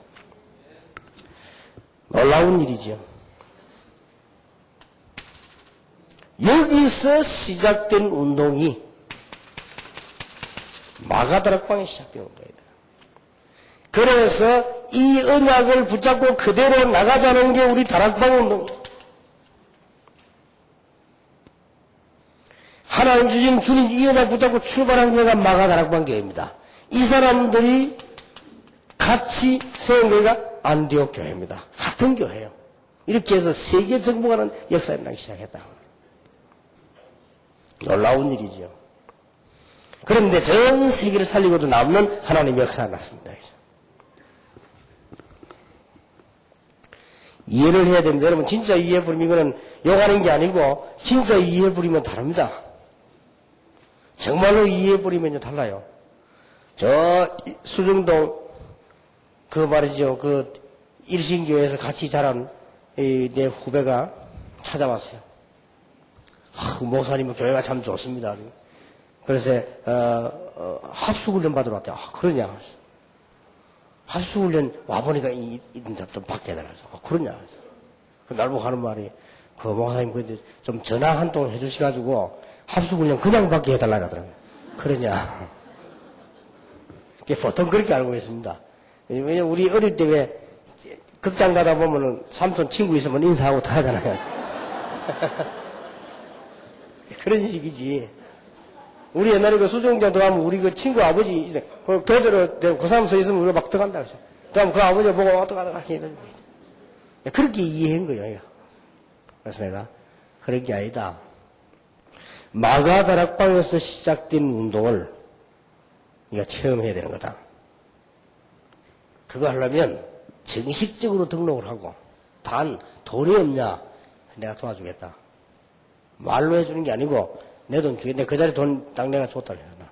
놀라운 일이죠. 여기서 시작된 운동이 마가다락방에 시작된 운동이다. 그래서 이 언약을 붙잡고 그대로 나가자는 게 우리 다락방 운동이에요. 하나님 주신 주님 이 언약 붙잡고 출발한 교회가 마가다락방 교회입니다. 이 사람들이 같이 세운 교회가 안디옥 교회입니다. 같은 교회예요. 이렇게 해서 세계 정복하는 역사를 나기 시작했다. 놀라운 일이죠. 그런데 전 세계를 살리고도 남는 하나님의 역사가 났습니다. 이해를 해야 됩니다. 여러분 진짜 이해부리면 이거는 욕하는 게 아니고 진짜 이해부리면 다릅니다. 정말로 이해부리면요 달라요. 저 수중동 그 말이죠. 그 일신교회에서 같이 자란 내 후배가 찾아왔어요. 목사님은 교회가 참 좋습니다. 그래서 합숙훈련 받으러 왔대요. 그러냐? 합숙훈련 와보니까 좀 받게 해달라. 그러냐? 날 보고 하는 말이 그 목사님 근데 좀 전화 한 통 해주셔가지고 합숙훈련 그냥 받게 해달라 하더라고요. 그러냐? 보통 그렇게 알고 있습니다. 왜냐면 우리 어릴 때 왜 극장 가다 보면은 삼촌 친구 있으면 인사하고 다 하잖아요. 그런 식이지. 우리 옛날에 그 수종장 들어가면 우리 그 친구 아버지, 그 교대로 그 사람 서 있으면 우리가 막 들어간다. 그럼 그 아버지가 보고 어떡하다 이렇게 이러는 거지. 그렇게 이해한 거예요. 그래서 내가 그런 게 아니다. 마가다락방에서 시작된 운동을 네가 체험해야 되는 거다. 그거 하려면 정식적으로 등록을 하고 단 돈이 없냐? 내가 도와주겠다. 말로 해주는 게 아니고 내 돈 주겠네. 그 자리 돈 딱 내가 줬다 그러나.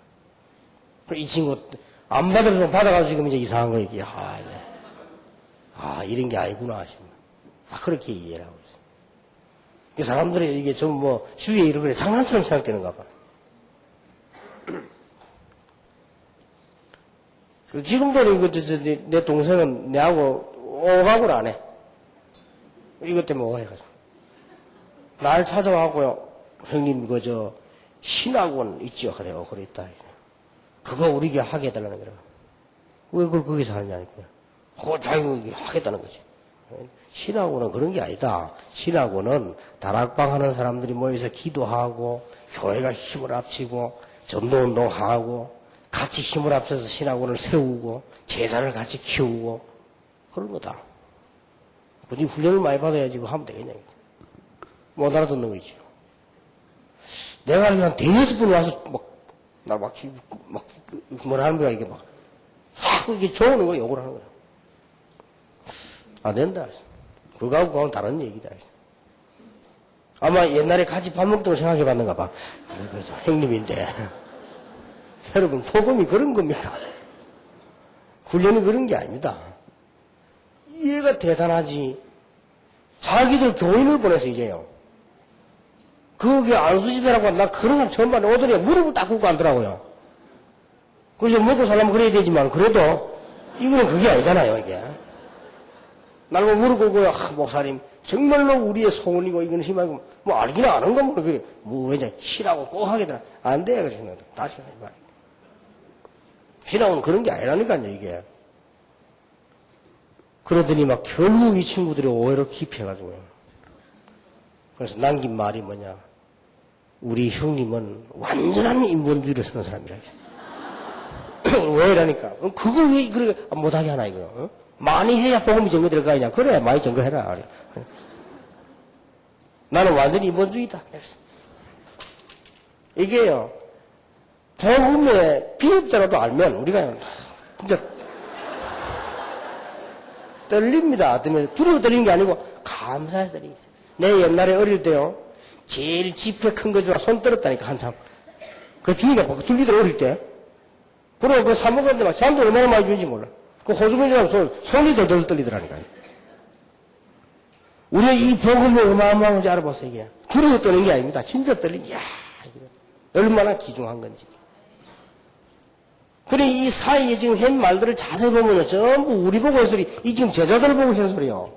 이 친구 안 받아서 받아가지고 지금 이제 이상한 거 이게 이런 게 아니구나 하시면 그렇게 이해를 하고 있어요. 이 사람들이 이게 좀 뭐 주위에 이러고 장난처럼 생각되는가 봐. 지금도 내 동생은 내하고 오각을 안 해. 이것 때문에 오해가지고. 날 찾아와고요. 형님, 신학원 있죠. 그래요. 그랬다. 그거 우리가 하게 해달라는 거라. 왜 그걸 거기서 하느냐니까. 그거 자기가 하겠다는 거지. 신학원은 그런 게 아니다. 신학원은 다락방 하는 사람들이 모여서 기도하고, 교회가 힘을 합치고, 전도운동하고, 같이 힘을 합쳐서 신학원을 세우고, 제자를 같이 키우고, 그런 거다. 굳이 훈련을 많이 받아야지 그거 하면 되겠냐. 못 알아듣는 거지. 내가 그냥 대여섯 분 와서 뭐라 하는 거야, 이게 막. 자꾸 이게 좋은 거 욕을 하는 거야. 안 된다. 그거하고는 다른 얘기다. 아마 옛날에 같이 밥 먹던 걸 생각해 봤는가 봐. 그래서 형님인데. 여러분, 복음이 그런 겁니까? 훈련이 그런 게 아닙니다. 얘가 대단하지. 자기들 교인을 보내서 이제요. 그게 안수집회라고 나 그런 사람 처음 봤는데 오더니 무릎을 딱 꿇고 앉더라고요. 그래서 먹고 살려면 그래야 되지만 그래도 이거는 그게 아니잖아요, 이게. 날고 무릎 꿇고요. 목사님 정말로 우리의 소원이고 이거는 심하고 뭐 알기는 아는 건 뭐 그래. 뭐 왜냐 치라고 꼭 하겠다. 안 돼. 그래서 다시 하지 말이야. 신앙은 그런 게 아니라니까요, 이게. 그러더니 막 결국 이 친구들이 오해를 깊이 해가지고요. 그래서 남긴 말이 뭐냐. 우리 형님은 완전한 인본주의를 쓰는 사람이라. 왜 이러니까. 그걸 왜 그렇게 못하게 하나, 이거. 어? 많이 해야 복음이 증거 들어가냐. 그래, 많이 증거해라. 그래. 나는 완전히 인본주의다. 이게요. 복음의 비협자라도 알면 우리가 진짜 떨립니다. 두려워 떨리는 게 아니고 감사해서 떨립니다. 내 옛날에 어릴 때요. 제일 지폐 큰 거 주라 손 떨었다니까 한참. 그 주인가 막 들리더라 어릴 때. 그러고 그 사먹었는데 막 잠도 얼마나 많이 주는지 몰라. 그 호주머니랑 손이 덜 떨리더라니까요. 우리가 이 복음이 어마어마한지 알아보세요, 이게. 두려워 떨리는 게 아닙니다. 진짜 떨리는, 이야, 얼마나 귀중한 건지. 그래, 이 사이에 지금 한 말들을 자세히 보면요. 전부 우리 보고 한 소리, 이 지금 제자들 보고 한 소리요.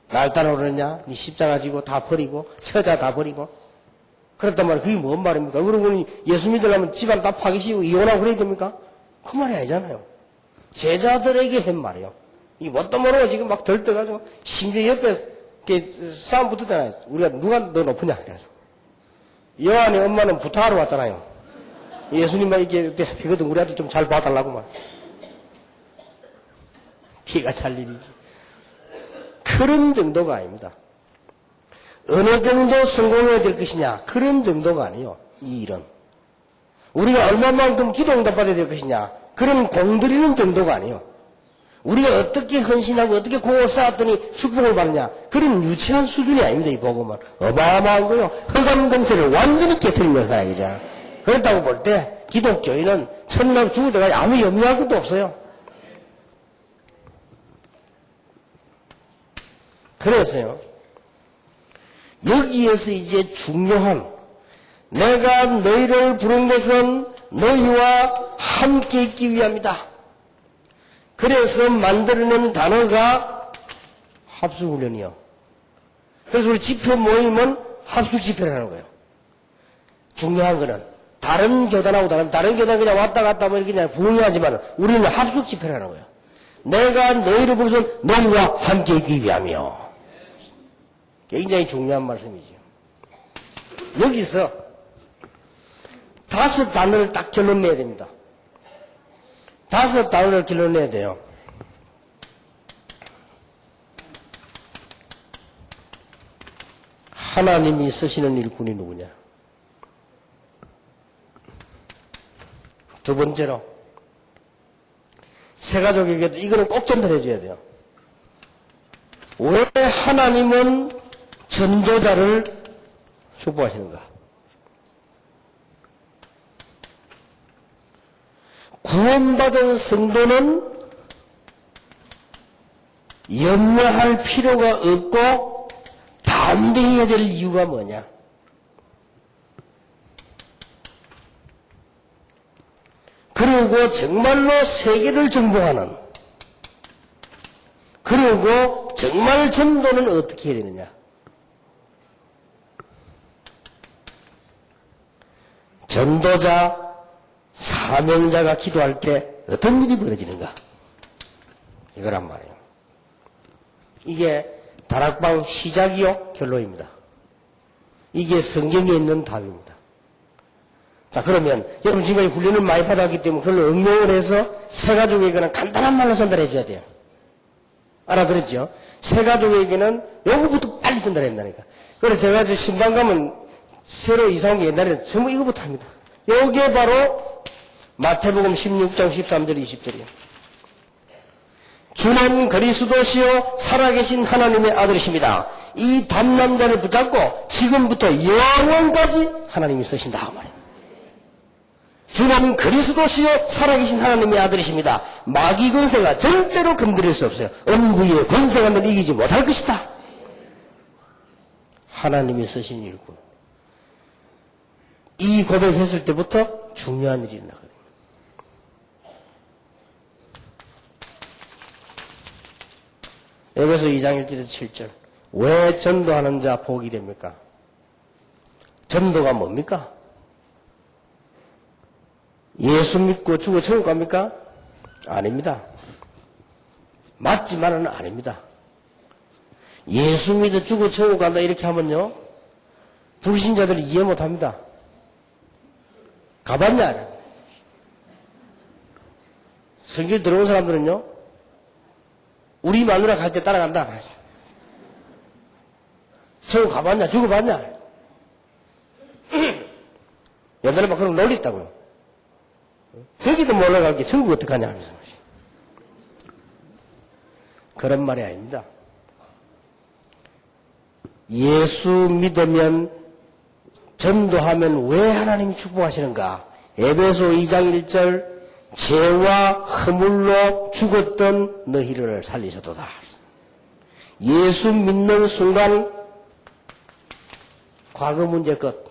날 따라오느냐? 니 십자가 지고 다 버리고, 처자 다 버리고. 그랬단 말이야. 그게 뭔 말입니까? 그러고 예수 믿으려면 집안 다 파기시고 이혼하고 그래야 됩니까? 그 말이 아니잖아요. 제자들에게 한 말이에요. 이 뭣도 모르고 지금 막 들떠가지고, 심지어 옆에 싸움 붙었잖아요. 우리가 누가 더 높으냐? 그래가지고. 여한의 엄마는 부탁하러 왔잖아요. 예수님만 이렇게 되거든. 우리 아들 좀 잘 봐달라고 말. 기가 찰 일이지. 그런 정도가 아닙니다. 어느 정도 성공해야 될 것이냐. 그런 정도가 아니에요. 이 일은. 우리가 얼마만큼 기도 응답받아야 될 것이냐. 그런 공들이는 정도가 아니에요. 우리가 어떻게 헌신하고 어떻게 공을 쌓았더니 축복을 받느냐. 그런 유치한 수준이 아닙니다. 이 복음은. 어마어마한 거요. 흑암 근세를 완전히 깨트리는 사람이죠. 그렇다고 볼 때 기독교인은 천남 죽을 때까지 아무 염려할 것도 없어요. 그래서요. 여기에서 이제 중요한 내가 너희를 부른 것은 너희와 함께 있기 위함이다. 그래서 만들어낸 단어가 합숙훈련이요. 그래서 우리 집회 모임은 합숙 집회를 하는 거예요. 중요한 거는 다른 교단하고 다른 교단 그냥 왔다 갔다 뭐 이렇게 그냥 부흥하지만 우리는 합숙 집회를 하는 거예요. 내가 너희를 부르서 너희와 함께 있기 위함이요. 굉장히 중요한 말씀이죠. 여기서 5 단어를 딱 결론 내야 됩니다. 5 단어를 결론 내야 돼요. 하나님이 쓰시는 일꾼이 누구냐? 두 번째로 새가족에게도 이거는 꼭 전달해줘야 돼요. 왜 하나님은 전도자를 축복하시는가? 구원받은 성도는 염려할 필요가 없고 다 담대해야 될 이유가 뭐냐? 그리고 정말로 세계를 정복하는, 그리고 정말 전도는 어떻게 해야 되느냐? 전도자, 사명자가 기도할 때 어떤 일이 벌어지는가? 이거란 말이에요. 이게 다락방 시작이요, 결론입니다. 이게 성경에 있는 답입니다. 자, 그러면 여러분 지금까지 훈련을 많이 받았기 때문에 그걸 응용을 해서 새 가족에게는 간단한 말로 전달해 줘야 돼요. 알아들었죠? 새 가족에게는 요거부터 빨리 전달해야 된다니까. 그래서 제가 제 신방 가면 새로 이사 온 게 옛날에는 전부 이거부터 합니다. 요게 바로 마태복음 16장 13절 20절이에요. 주는 그리스도시요 살아계신 하나님의 아들이십니다. 이 담남자를 붙잡고 지금부터 영원까지 하나님이 쓰신다 말이에요. 주는 그리스도시요 살아계신 하나님의 아들이십니다. 마귀 권세가 절대로 건드릴 수 없어요. 음부의 권세가 널 이기지 못할 것이다. 하나님이 쓰신 일꾼. 이 고백했을 때부터 중요한 일이 일어나거든요. 에베소 2장 1절에서 7절. 왜 전도하는 자 복이 됩니까? 전도가 뭡니까? 예수 믿고 죽어 천국 갑니까? 아닙니다. 맞지만은 아닙니다. 예수 믿어 죽어 천국 간다 이렇게 하면요, 불신자들이 이해 못합니다. 가봤냐? 성경 들어온 사람들은요, 우리 마누라 갈 때 따라간다. 천국 가봤냐? 죽어봤냐? 옛날에 막 그런 논리 있다고요. 거기도 몰라 갈 게 천국 어떡하냐 하면서. 그런 말이 아닙니다. 예수 믿으면, 전도하면 왜 하나님이 축복하시는가? 에베소 2장 1절, 죄와 허물로 죽었던 너희를 살리셨도다. 예수 믿는 순간 과거 문제 끝.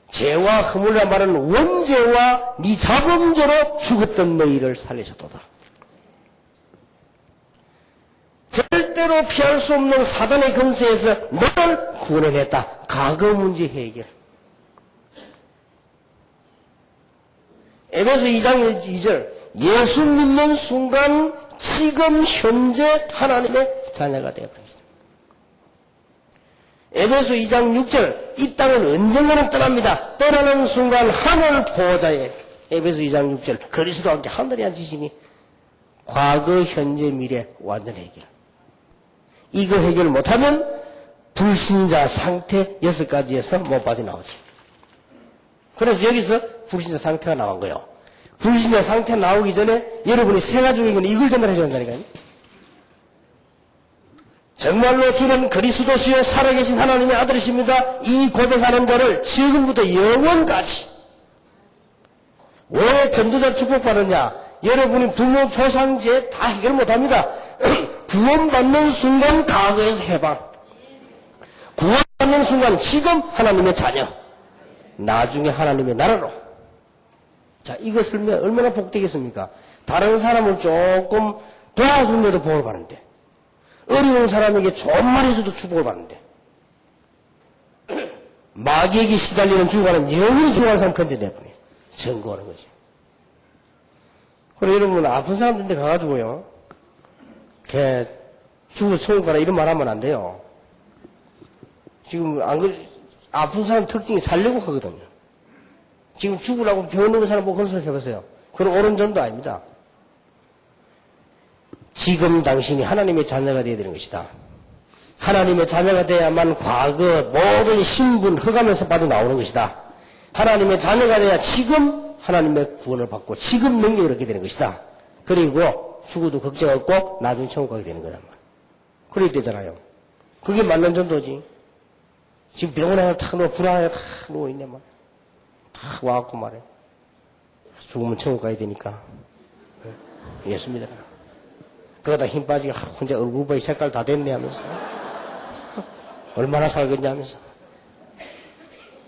죄와 허물이란 말은 원죄와 네 자범죄로 죽었던 너희를 살리셨도다. 절대로 피할 수 없는 사단의 권세에서 너를 구원해냈다. 과거 문제 해결. 에베소 2장 2절, 예수 믿는 순간 지금 현재 하나님의 자녀가 되어버렸습니다. 에베소 2장 6절, 이 땅은 언젠가는 떠납니다. 떠나는 순간 하늘 보호자에, 에베소 2장 6절, 그리스도와 함께 하늘에 앉으시니 과거, 현재, 미래 완전 해결. 이거 해결 못하면 불신자 상태 6가지에서 못 빠져나오지. 그래서 여기서 불신자 상태가 나온 거예요. 불신자 상태 나오기 전에 여러분이 새 가족에게는 이걸 전달해줘야 한다니까요. 정말로 주는 그리스도시요 살아계신 하나님의 아들이십니다. 이 고백하는 자를 지금부터 영원까지. 왜 전도자 축복받느냐? 여러분이 부모 조상제 다 해결 못합니다. 구원받는 순간 과거에서 해방. 구원받는 순간 지금 하나님의 자녀. 나중에 하나님의 나라로. 자, 이것을 얼마나 복되겠습니까? 다른 사람을 조금 도와주면도 복을 받는데, 어려운 사람에게 좋은 말 해줘도 축복을 받는데, 마귀에게 시달리는 죽어가는 영원히 죽어가는 사람 건져내버려요. 증거하는 거지. 그래, 여러분, 아픈 사람들한테 가가지고요, 걔 죽어 천국 가라 이런 말 하면 안 돼요. 지금, 아픈 사람 특징이 살려고 하거든요. 지금 죽으라고 병원 누는 사람 보고 그런 소리 해보세요. 그건 옳은 전도 아닙니다. 지금 당신이 하나님의 자녀가 되어야 되는 것이다. 하나님의 자녀가 돼야만 과거 모든 신분 흑암에서 빠져나오는 것이다. 하나님의 자녀가 돼야 지금 하나님의 구원을 받고 지금 능력을 얻게 되는 것이다. 그리고 죽어도 걱정 없고 나중에 천국 가게 되는 거란 말이야. 그럴 때잖아요. 그게 맞는 전도지. 지금 병원에 탁 누워 불안하게 탁 누워있네 말이야. 탁 와갖고 말해. 죽으면 천국 가야 되니까. 예수 믿어라. 그러다 힘 빠지게 혼자 얼굴 보이 색깔 다 됐네 하면서. 얼마나 살겠냐면서.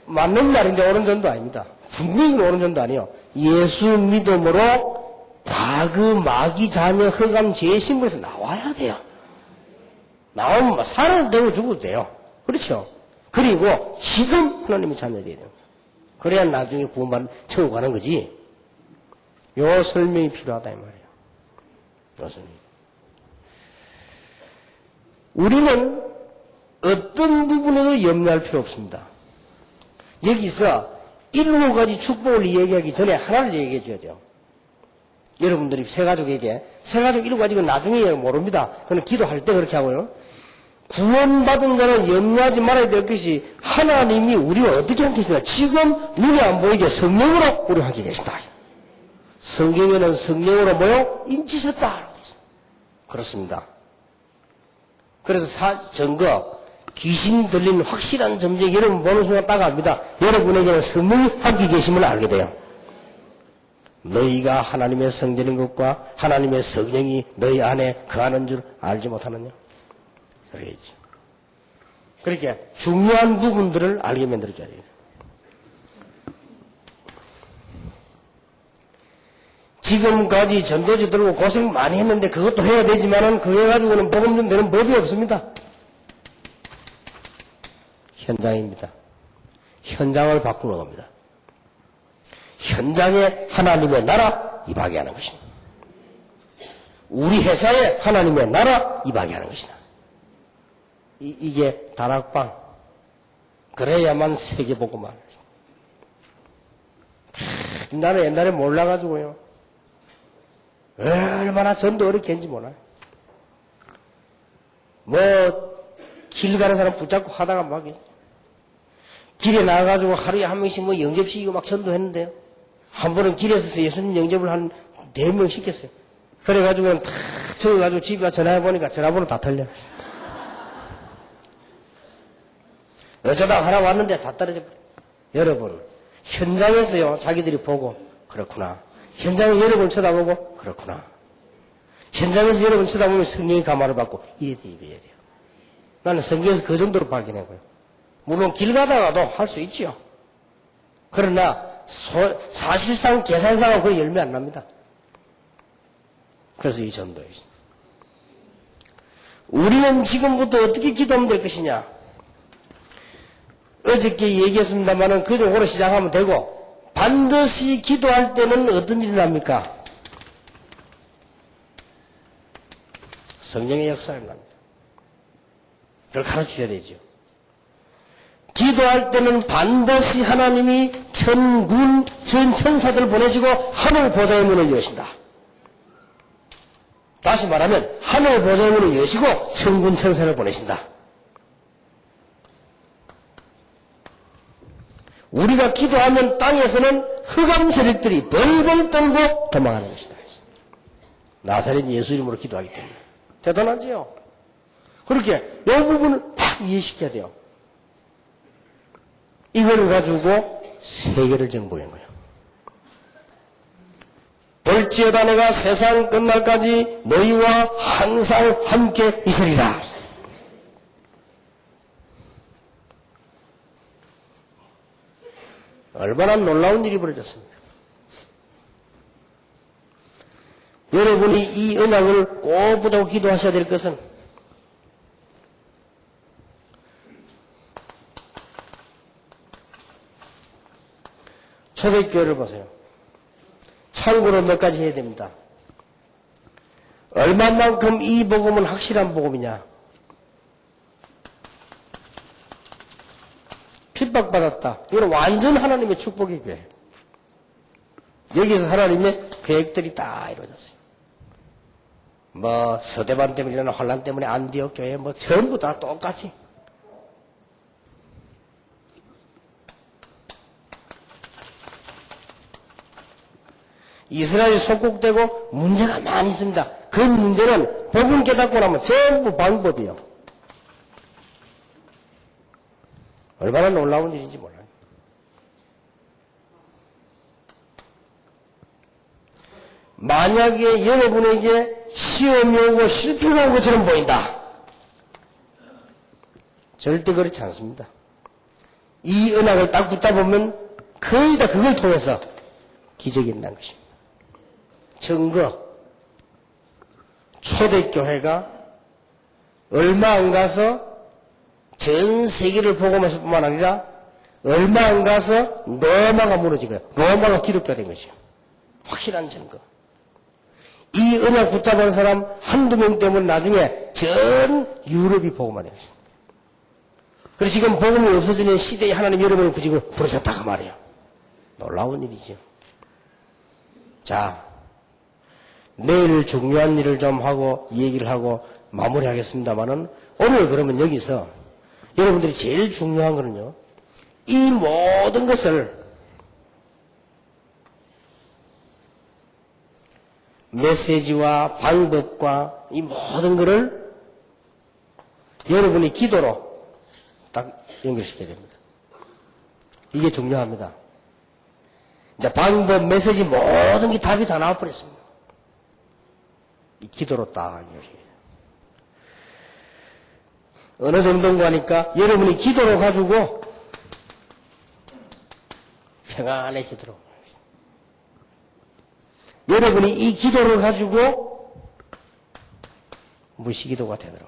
맞는 말인데 옳은 점도 아닙니다. 분명히 옳은 점도 아니에요. 예수 믿음으로 과거 마귀 자녀 흑암 죄의 신분에서 나와야 돼요. 나오면 살아도 되고 죽어도 돼요. 그렇죠? 그리고 지금 하나님의 자녀가 돼야 돼요. 그래야 나중에 구원받는 천국 가는 거지. 요 설명이 필요하다 이 말이에요. 요 설명. 우리는 어떤 부분에도 염려할 필요 없습니다. 여기서 7가지 축복을 얘기하기 전에 하나를 얘기해 줘야 돼요. 여러분들이 새가족에게, 새가족 7가지는 나중에 모릅니다. 그건 기도할 때 그렇게 하고요. 구원받은 자는 염려하지 말아야 될 것이 하나님이 우리와 어떻게 함께 계신다. 지금 눈에 안 보이게 성령으로 우리와 함께 계신다. 성경에는 성령으로 모여 인치셨다. 그렇습니다. 그래서 증거, 귀신 들린 확실한 점쟁이 여러분 보는 순간 딱 압니다. 여러분에게는 성령이 함께 계심을 알게 돼요. 너희가 하나님의 성전인 것과 하나님의 성령이 너희 안에 거하는 줄 알지 못하느냐? 그래야지. 그렇게 중요한 부분들을 알게 만들어줘야 돼요. 지금까지 전도지 들고 고생 많이 했는데 그것도 해야 되지만은 그거 해가지고는 복음 좀 되는 법이 없습니다. 현장입니다. 현장을 바꾸는 겁니다. 현장에 하나님의 나라 임하게 하는 것입니다. 우리 회사에 하나님의 나라 임하게 하는 것이다. 이게 다락방. 그래야만 세계보고만. 나는 옛날에 몰라가지고요. 얼마나 전도 어렵게 했는지 몰라요. 길 가는 사람 붙잡고 하다가 막 길에 나가가지고 하루에 한 명씩 영접시키고 막 전도했는데요. 한 번은 길에서 예수님 영접을 한 4명 시켰어요. 그래가지고는 다 적어가지고 집에 와서 전화해보니까 전화번호 다 틀려. 어쩌다 하나 왔는데 다 떨어져 버려요. 여러분, 현장에서요, 자기들이 보고, 그렇구나. 현장에 여러분 쳐다보고, 그렇구나. 현장에서 여러분 쳐다보면 성령의 감화를 받고, 이래야 돼요. 나는 성경에서 그 정도로 발견하고요. 물론 길 가다가도 할 수 있지요. 그러나, 사실상 계산상은 그런 열매 안 납니다. 그래서 이 전도에 있습니다. 우리는 지금부터 어떻게 기도하면 될 것이냐? 어저께 얘기했습니다만은 그대로 시작하면 되고, 반드시 기도할 때는 어떤 일이 납니까? 성령의 역사를 납니다. 그걸 가르쳐야 되죠. 기도할 때는 반드시 하나님이 천군, 천사들을 보내시고 하늘 보좌의 문을 여신다. 다시 말하면 하늘 보좌의 문을 여시고 천군 천사를 보내신다. 우리가 기도하면 땅에서는 흑암 세력들이 벌벌 떨고 도망가는 것이다. 나사렛 예수 이름으로 기도하기 때문에. 대단하지요? 그렇게 이 부분을 딱 이해시켜야 돼요. 이걸 가지고 세계를 정복한 거예요. 볼지어다 내가 세상 끝날까지 너희와 항상 함께 있으리라. 얼마나 놀라운 일이 벌어졌습니까? 여러분이 이 언약을 꼭 붙잡고 기도하셔야 될 것은 초대교회를 보세요. 참고로 몇 가지 해야 됩니다. 얼마만큼 이 복음은 확실한 복음이냐? 핍박받았다. 이건 완전 하나님의 축복의 교회. 여기서 하나님의 계획들이 다 이루어졌어요. 서대반 때문에 일어난 환란 때문에 안디옥 교회 전부 다 똑같이. 이스라엘이 속국되고 문제가 많이 있습니다. 그 문제는 복음 깨닫고 나면 전부 방법이요. 얼마나 놀라운 일인지 몰라요. 만약에 여러분에게 시험이 오고 실패가 온 것처럼 보인다. 절대 그렇지 않습니다. 이 언약을 딱 붙잡으면 거의 다 그걸 통해서 기적이 일어난 것입니다. 증거, 초대교회가 얼마 안 가서 전 세계를 복음했을 뿐만 아니라 얼마 안 가서 로마가 무너진 거예요. 로마가 기독교가 된 것이요. 확실한 증거. 이 언약 붙잡은 사람 한두 명 때문에 나중에 전 유럽이 복음화 되었습니다. 그래서 지금 복음이 없어지는 시대에 하나님 여러분을 지금 부르셨다고 말이에요. 놀라운 일이죠. 자, 내일 중요한 일을 좀 하고 얘기를 하고 마무리하겠습니다만은 오늘 그러면 여기서 여러분들이 제일 중요한 거는요, 이 모든 것을 메시지와 방법과 이 모든 것을 여러분이 기도로 딱 연결시켜야 됩니다. 이게 중요합니다. 이제 방법, 메시지 모든 게 답이 다 나와버렸습니다. 이 기도로 딱 연결해야 돼요. 어느 정도인가 하니까 여러분이 기도로 가지고 평안해지도록 하겠습니다. 여러분이 이 기도를 가지고 무시기도가 되도록,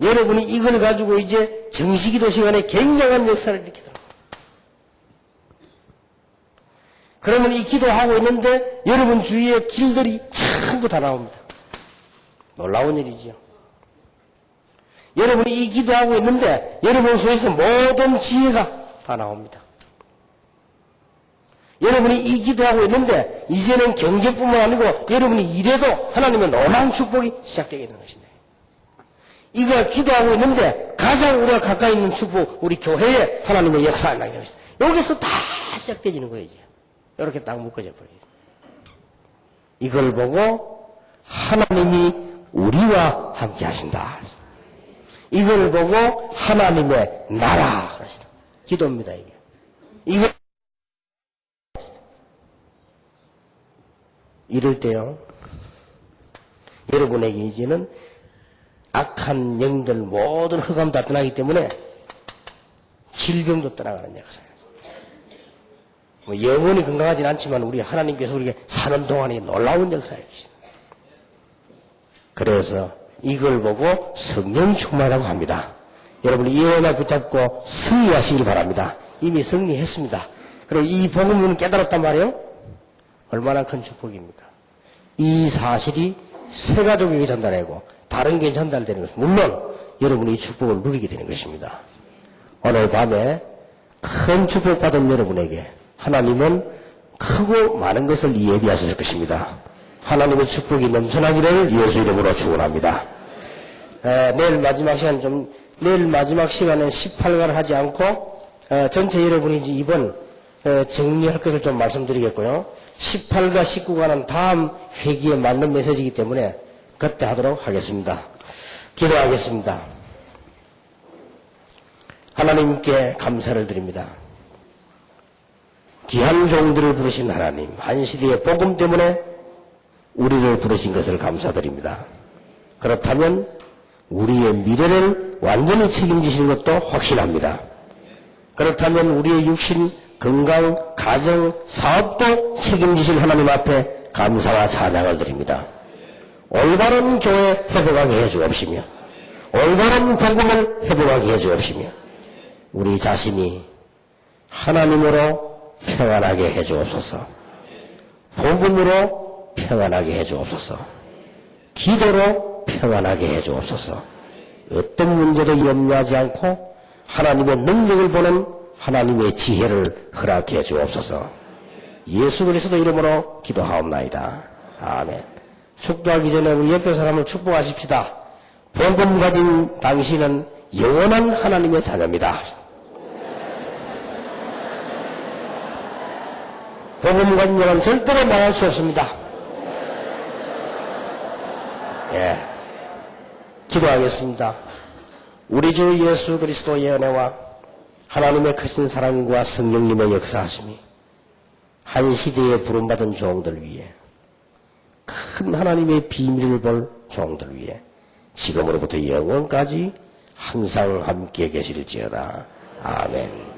여러분이 이걸 가지고 이제 정시기도 시간에 굉장한 역사를 일으키도록. 그러면 이 기도하고 있는데 여러분 주위에 길들이 전부 다 나옵니다. 놀라운 일이죠. 여러분이 이 기도하고 있는데 여러분 속에서 모든 지혜가 다 나옵니다. 여러분이 이 기도하고 있는데 이제는 경제뿐만 아니고 여러분이 일해도 하나님의 놀라운 축복이 시작되게 되는 것입니다. 이거 기도하고 있는데 가장 우리가 가까이 있는 축복, 우리 교회에 하나님의 역사가 나게 되는 것입니다. 여기서 다 시작되지는 거예요, 이제. 이렇게 딱 묶어져 버려요. 이걸 보고 하나님이 우리와 함께 하신다. 이걸 보고 하나님의 나라. 기도입니다, 이게. 이거 이럴 때요, 여러분에게 이제는 악한 영들 모든 흑암 다 떠나기 때문에 질병도 떠나가는 역사예요. 뭐 영원히 건강하진 않지만 우리 하나님께서 우리에게 사는 동안에 놀라운 역사예요. 그래서 이걸 보고 성령 충만이라고 합니다. 여러분이 이 언약 붙잡고 승리하시길 바랍니다. 이미 승리했습니다. 그리고 이 복음을 깨달았단 말이에요. 얼마나 큰 축복입니까? 이 사실이 세 가족에게 전달하고 다른 게 전달되는 것입니다. 물론 여러분이 이 축복을 누리게 되는 것입니다. 오늘 밤에 큰 축복받은 여러분에게 하나님은 크고 많은 것을 예비하셨을 것입니다. 하나님의 축복이 넘쳐나기를 예수 이름으로 축원합니다. 내일 마지막 시간은 18가를 하지 않고 전체 여러분이 이제 이번 정리할 것을 좀 말씀드리겠고요. 18가 19가는 다음 회기에 맞는 메시지이기 때문에 그때 하도록 하겠습니다. 기도하겠습니다. 하나님께 감사를 드립니다. 귀한 종들을 부르신 하나님, 한 시대의 복음 때문에 우리를 부르신 것을 감사드립니다. 그렇다면 우리의 미래를 완전히 책임지시는 것도 확신합니다. 그렇다면 우리의 육신, 건강, 가정, 사업도 책임지실 하나님 앞에 감사와 찬양을 드립니다. 올바른 교회 회복하게 해주옵시며 올바른 복음을 회복하게 해주옵시며 우리 자신이 하나님으로 평안하게 해주옵소서. 복음으로 평안하게 해주옵소서. 기도로 평안하게 해주옵소서. 어떤 문제도 염려하지 않고 하나님의 능력을 보는 하나님의 지혜를 허락해 주옵소서. 예수 그리스도 이름으로 기도하옵나이다. 아멘. 축도하기 전에 우리 옆에 사람을 축복하십시다. 복음 가진 당신은 영원한 하나님의 자녀입니다. 복음 가진 자는 절대로 망할 수 없습니다. 예. 기도하겠습니다. 우리 주 예수 그리스도의 은혜와 하나님의 크신 사랑과 성령님의 역사하심이 한 시대에 부름받은 종들 위에 큰 하나님의 비밀을 볼 종들 위에 지금으로부터 영원까지 항상 함께 계실지어다. 아멘.